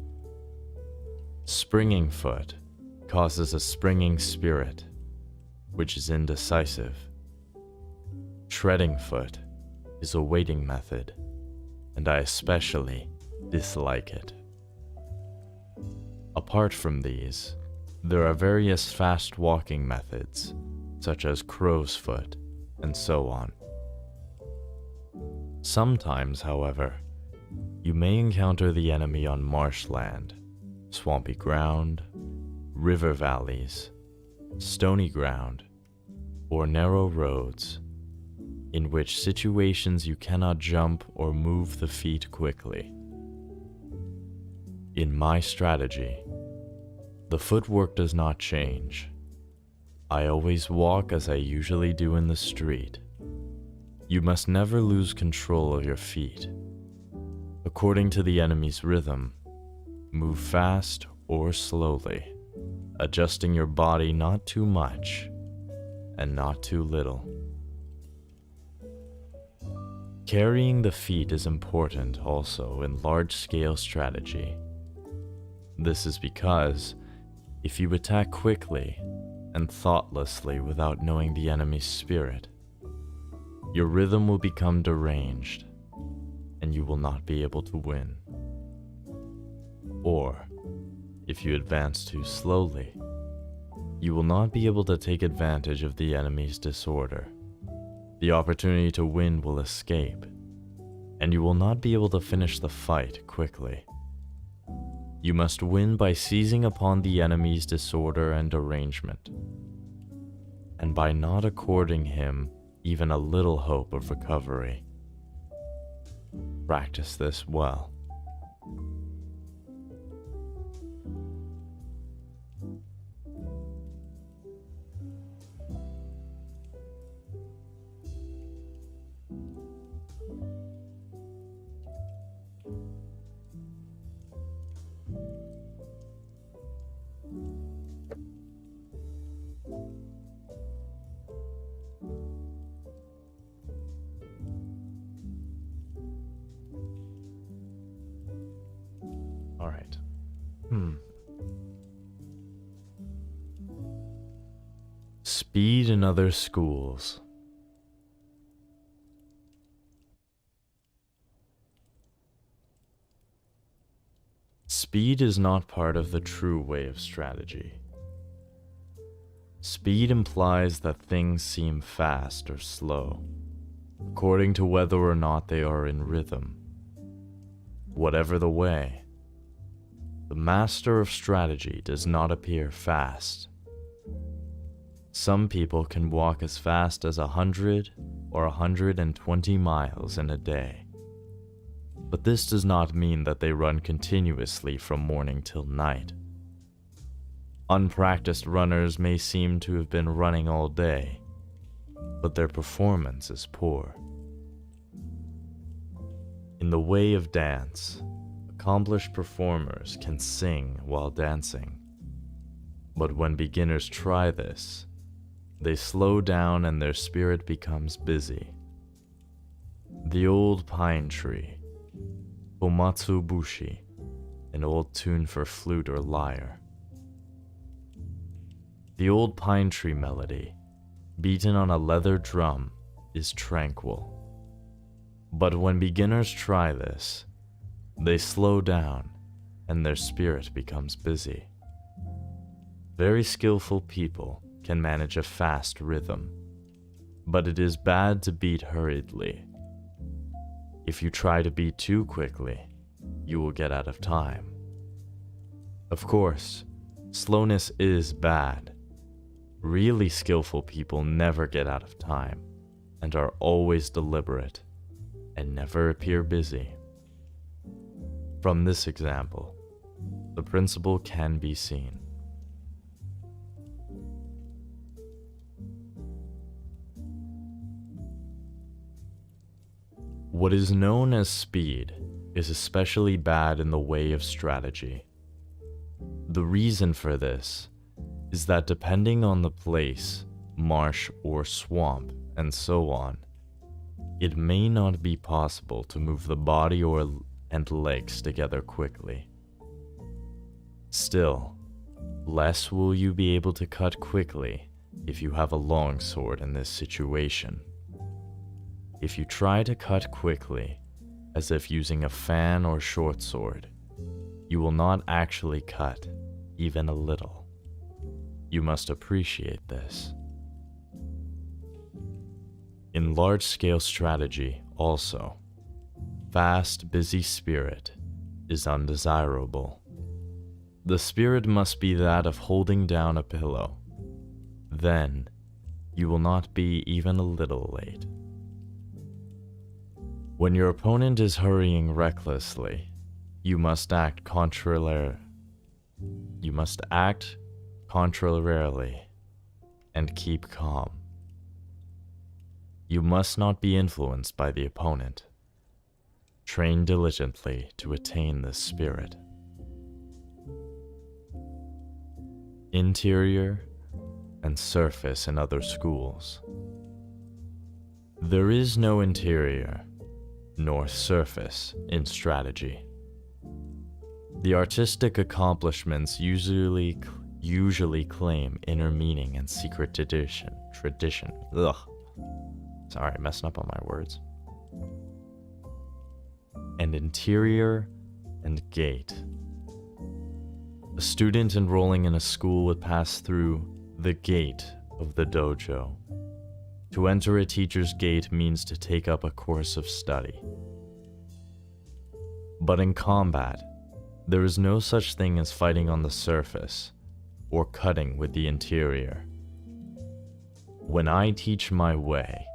Springing foot causes a springing spirit, which is indecisive. Treading foot is a waiting method, and I especially dislike it. Apart from these, there are various fast walking methods, such as crow's foot, and so on. Sometimes, however, you may encounter the enemy on marshland, swampy ground, river valleys, stony ground, or narrow roads, in which situations you cannot jump or move the feet quickly. In my strategy, The footwork does not change. I always walk as I usually do in the street. You must never lose control of your feet. According to the enemy's rhythm, move fast or slowly, adjusting your body not too much and not too little. Carrying the feet is important also in large-scale strategy. This is because if you attack quickly and thoughtlessly without knowing the enemy's spirit, your rhythm will become deranged and you will not be able to win. Or, if you advance too slowly, you will not be able to take advantage of the enemy's disorder. The opportunity to win will escape, and you will not be able to finish the fight quickly. You must win by seizing upon the enemy's disorder and derangement, and by not according him even a little hope of recovery. Practice this well. All right. Speed in other schools. Speed is not part of the true way of strategy. Speed implies that things seem fast or slow, according to whether or not they are in rhythm. Whatever the way, the master of strategy does not appear fast. Some people can walk as fast as 100 or 120 miles in a day. But this does not mean that they run continuously from morning till night. Unpracticed runners may seem to have been running all day, but their performance is poor. In the way of dance, accomplished performers can sing while dancing. But when beginners try this, they slow down and their spirit becomes busy. The old pine tree, Komatsu Bushi, an old tune for flute or lyre. The old pine tree melody, beaten on a leather drum, is tranquil. But when beginners try this, they slow down and their spirit becomes busy. Very skillful people can manage a fast rhythm, but it is bad to beat hurriedly. If you try to beat too quickly, you will get out of time. Of course, slowness is bad. Really skillful people never get out of time and are always deliberate and never appear busy. From this example, the principle can be seen. What is known as speed is especially bad in the way of strategy. The reason for this is that depending on the place, marsh or swamp, and so on, it may not be possible to move the body and legs together quickly. Still, less will you be able to cut quickly if you have a long sword in this situation. If you try to cut quickly, as if using a fan or short sword, you will not actually cut, even a little. You must appreciate this. In large-scale strategy, also, fast, busy spirit is undesirable. The spirit must be that of holding down a pillow. Then, you will not be even a little late. When your opponent is hurrying recklessly, you must act contrary You must act contrarily and keep calm. You must not be influenced by the opponent. Train diligently to attain this spirit. Interior and surface in other schools. There is no interior nor surface in strategy. The artistic accomplishments usually claim inner meaning and secret tradition. Ugh. Sorry, messing up on my words. And interior and gate. A student enrolling in a school would pass through the gate of the dojo. To enter a teacher's gate means to take up a course of study. But in combat, there is no such thing as fighting on the surface or cutting with the interior. When I teach my way,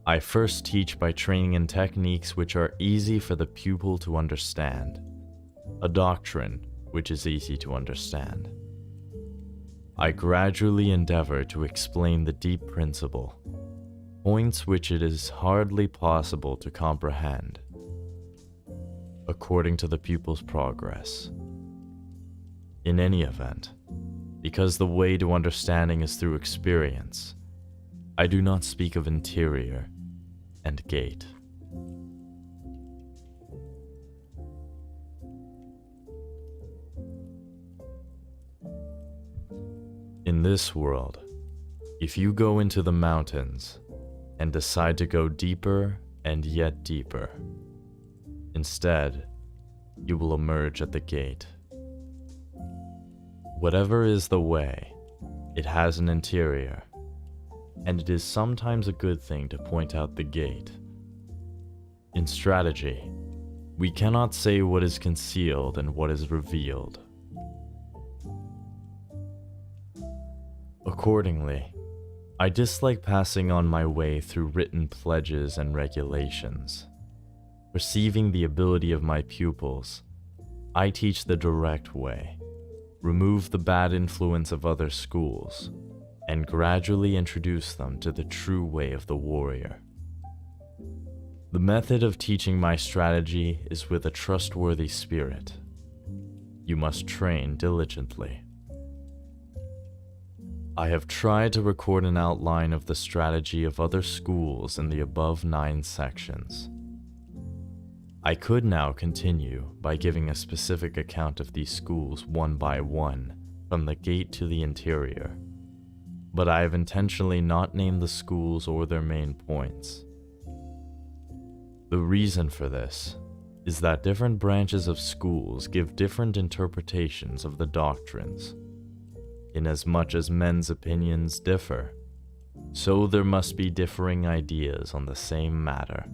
I first teach by training in techniques which are easy for the pupil to understand, a doctrine which is easy to understand. I gradually endeavor to explain the deep principle, points which it is hardly possible to comprehend, according to the pupil's progress. In any event, because the way to understanding is through experience, I do not speak of interior and gate. In this world, if you go into the mountains and decide to go deeper and yet deeper, instead, you will emerge at the gate. Whatever is the way, it has an interior, and it is sometimes a good thing to point out the gate. In strategy, we cannot say what is concealed and what is revealed. Accordingly, I dislike passing on my way through written pledges and regulations. Perceiving the ability of my pupils, I teach the direct way, remove the bad influence of other schools, and gradually introduce them to the true way of the warrior. The method of teaching my strategy is with a trustworthy spirit. You must train diligently. I have tried to record an outline of the strategy of other schools in the above 9 sections. I could now continue by giving a specific account of these schools one by one, from the gate to the interior, but I have intentionally not named the schools or their main points. The reason for this is that different branches of schools give different interpretations of the doctrines. Inasmuch as men's opinions differ, so there must be differing ideas on the same matter.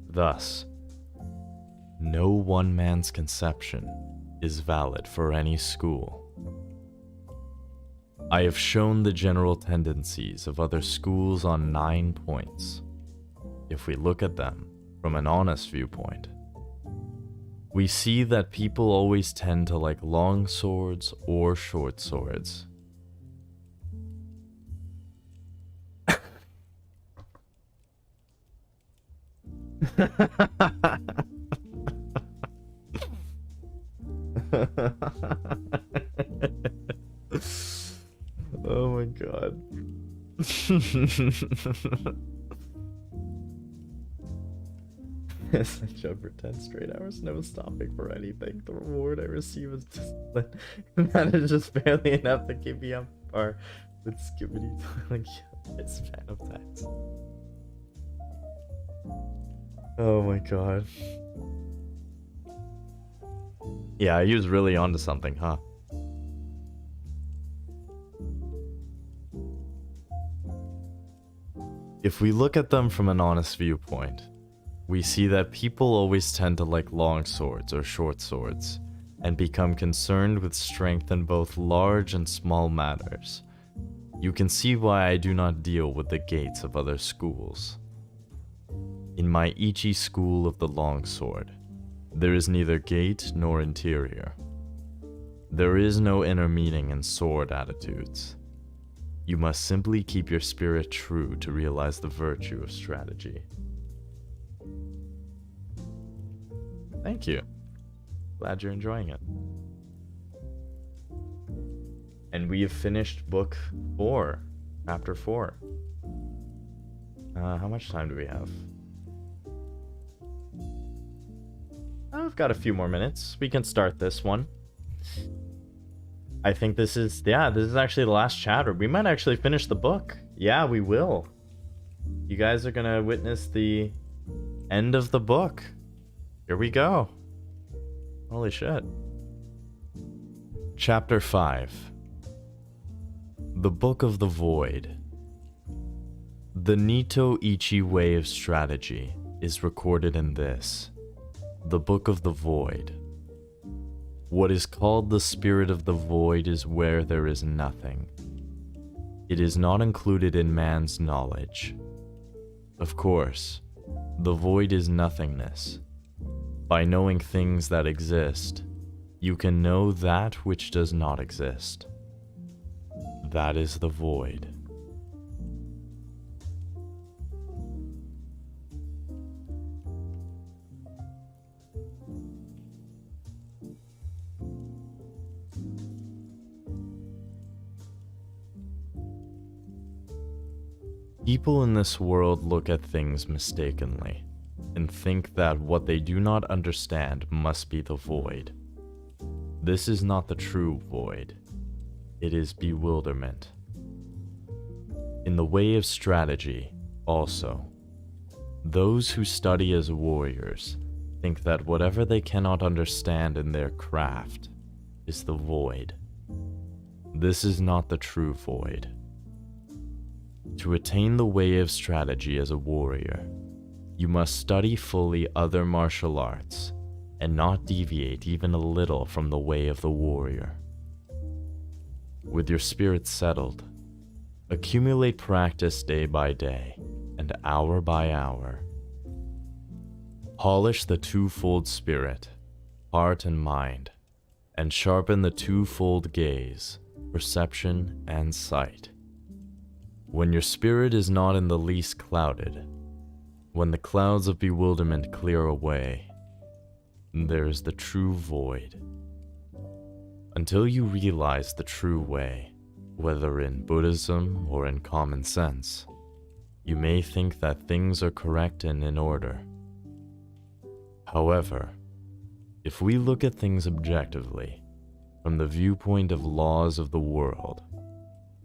Thus, no one man's conception is valid for any school. I have shown the general tendencies of other schools on 9 points. If we look at them from an honest viewpoint, we see that people always tend to like long swords or short swords. Oh my god. As I jump for 10 straight hours, no stopping for anything. The reward I receive is discipline, and that is just barely enough to keep me on par with Skibidi like his fan of tax. Oh my god. Yeah, he was really onto something, huh? If we look at them from an honest viewpoint, we see that people always tend to like long swords or short swords, and become concerned with strength in both large and small matters. You can see why I do not deal with the gates of other schools. In my Ichi school of the longsword, there is neither gate nor interior. There is no inner meaning in sword attitudes. You must simply keep your spirit true to realize the virtue of strategy. Thank you. Glad you're enjoying it. And we have finished book 4, chapter 4. How much time do we have? I've got a few more minutes. We can start this one. I think this is actually the last chapter. We might actually finish the book. Yeah, we will. You guys are gonna witness the end of the book. Here we go. Holy shit. Chapter 5. The Book of the Void. The Nito Ichi way of strategy is recorded in this, the Book of the Void. What is called the Spirit of the Void is where there is nothing. It is not included in man's knowledge. Of course, the void is nothingness. By knowing things that exist, you can know that which does not exist. That is the void. People in this world look at things mistakenly, and think that what they do not understand must be the void. This is not the true void. It is bewilderment. In the way of strategy, also, those who study as warriors think that whatever they cannot understand in their craft is the void. This is not the true void. To attain the way of strategy as a warrior, you must study fully other martial arts and not deviate even a little from the way of the warrior. With your spirit settled, accumulate practice day by day and hour by hour. Polish the twofold spirit, heart and mind, and sharpen the twofold gaze, perception and sight. When your spirit is not in the least clouded, when the clouds of bewilderment clear away, there is the true void. Until you realize the true way, whether in Buddhism or in common sense, you may think that things are correct and in order. However, if we look at things objectively, from the viewpoint of laws of the world,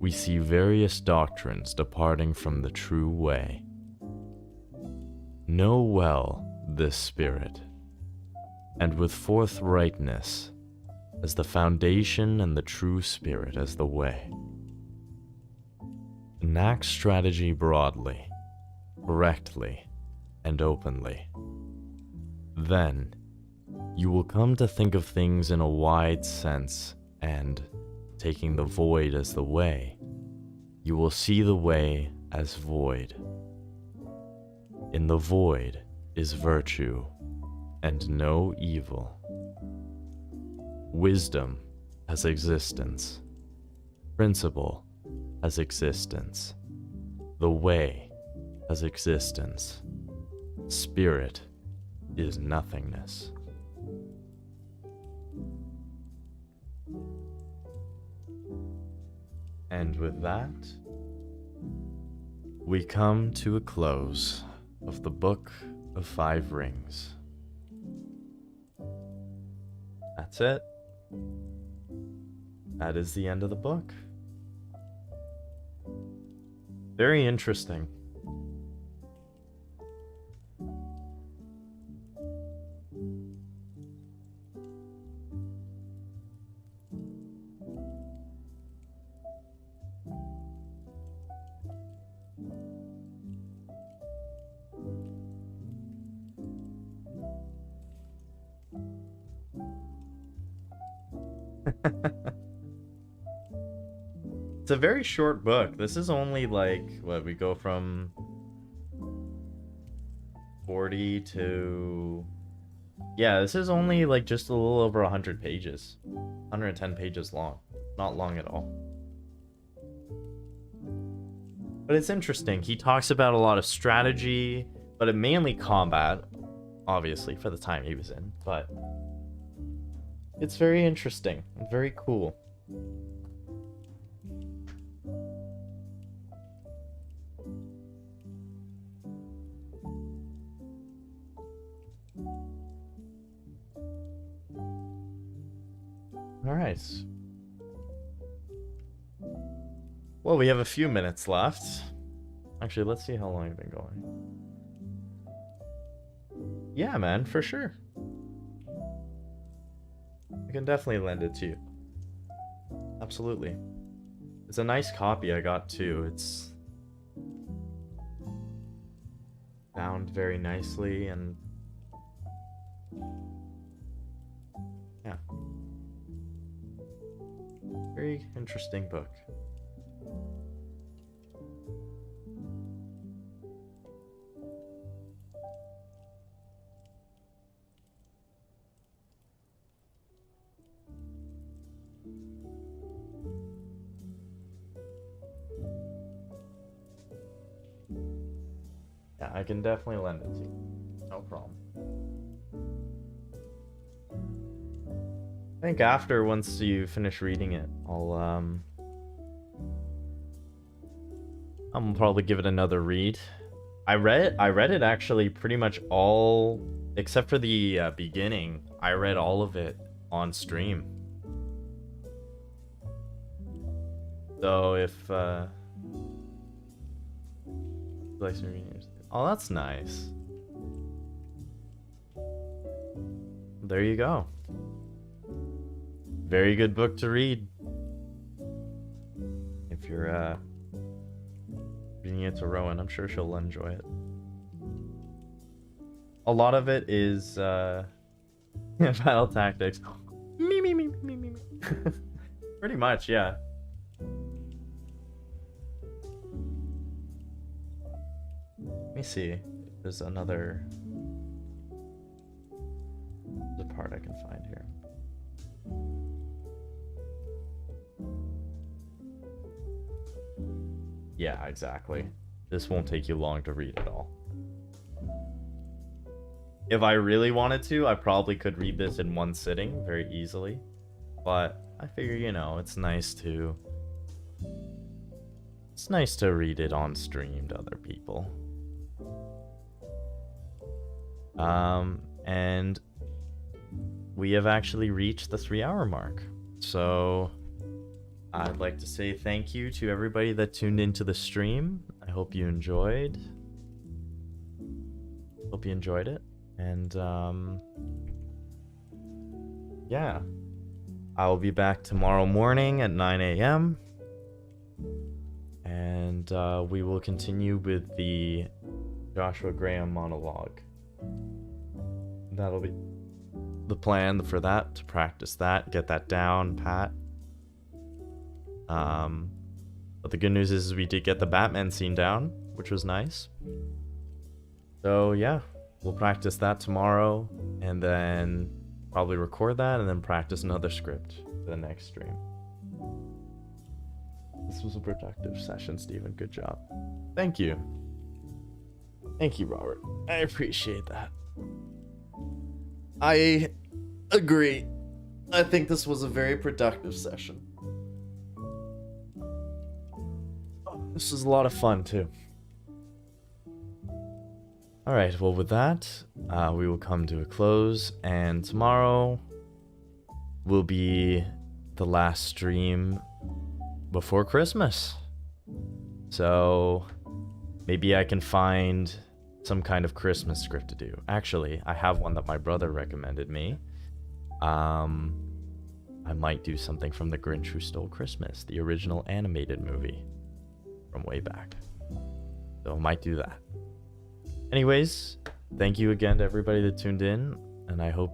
we see various doctrines departing from the true way. Know well this spirit, and with forthrightness as the foundation and the true spirit as the way. Enact strategy broadly, correctly, and openly. Then, you will come to think of things in a wide sense and, taking the void as the way, you will see the way as void. In the void is virtue and no evil. Wisdom has existence. Principle has existence. The way has existence. Spirit is nothingness. And with that, we come to a close of the Book of Five Rings. That's it. That is the end of the book. Very interesting. It's a very short book. This is only like, what, we go from 40 to Yeah, this is only like just a little over 100 pages. 110 pages long. Not long at all. But it's interesting. He talks about a lot of strategy, but mainly combat, obviously, for the time he was in. But it's very interesting. Very cool. Alright. Well, we have a few minutes left. Actually, let's see how long I've been going. Yeah, man, for sure. I can definitely lend it to you. Absolutely. It's a nice copy I got too. It's bound very nicely and yeah. Very interesting book. Yeah, I can definitely lend it to you. No problem. I think after, once you finish reading it, I'll probably give it another read. I read it actually pretty much all, except for the beginning. I read all of it on stream. So if likes me reading, oh, that's nice. There you go. Very good book to read. If you're reading it to Rowan, I'm sure she'll enjoy it. A lot of it is battle tactics. Me. Pretty much, yeah. Let me see if there's another part I can find here. Yeah, exactly. This won't take you long to read at all. If I really wanted to, I probably could read this in one sitting very easily. But I figure, you know, it's nice to read it on stream to other people. And we have actually reached the 3-hour mark. So I'd like to say thank you to everybody that tuned into the stream. I hope you enjoyed. Hope you enjoyed it. And yeah, I'll be back tomorrow morning at 9 a.m. And we will continue with the Joshua Graham monologue. That'll be the plan for that, to practice that, get that down pat. But the good news is we did get the Batman scene down, which was nice. So yeah, we'll practice that tomorrow, and then probably record that, and then practice another script for the next stream. This was a productive session, Steven. Good job. Thank you. Thank you, Robert. I appreciate that. I agree. I think this was a very productive session. This was a lot of fun, too. Alright, well, with that, we will come to a close, and tomorrow will be the last stream before Christmas. So maybe I can find some kind of Christmas script to do. Actually, I have one that my brother recommended me. I might do something from The Grinch Who Stole Christmas, the original animated movie from way back. So I might do that. Anyways, thank you again to everybody that tuned in, and I hope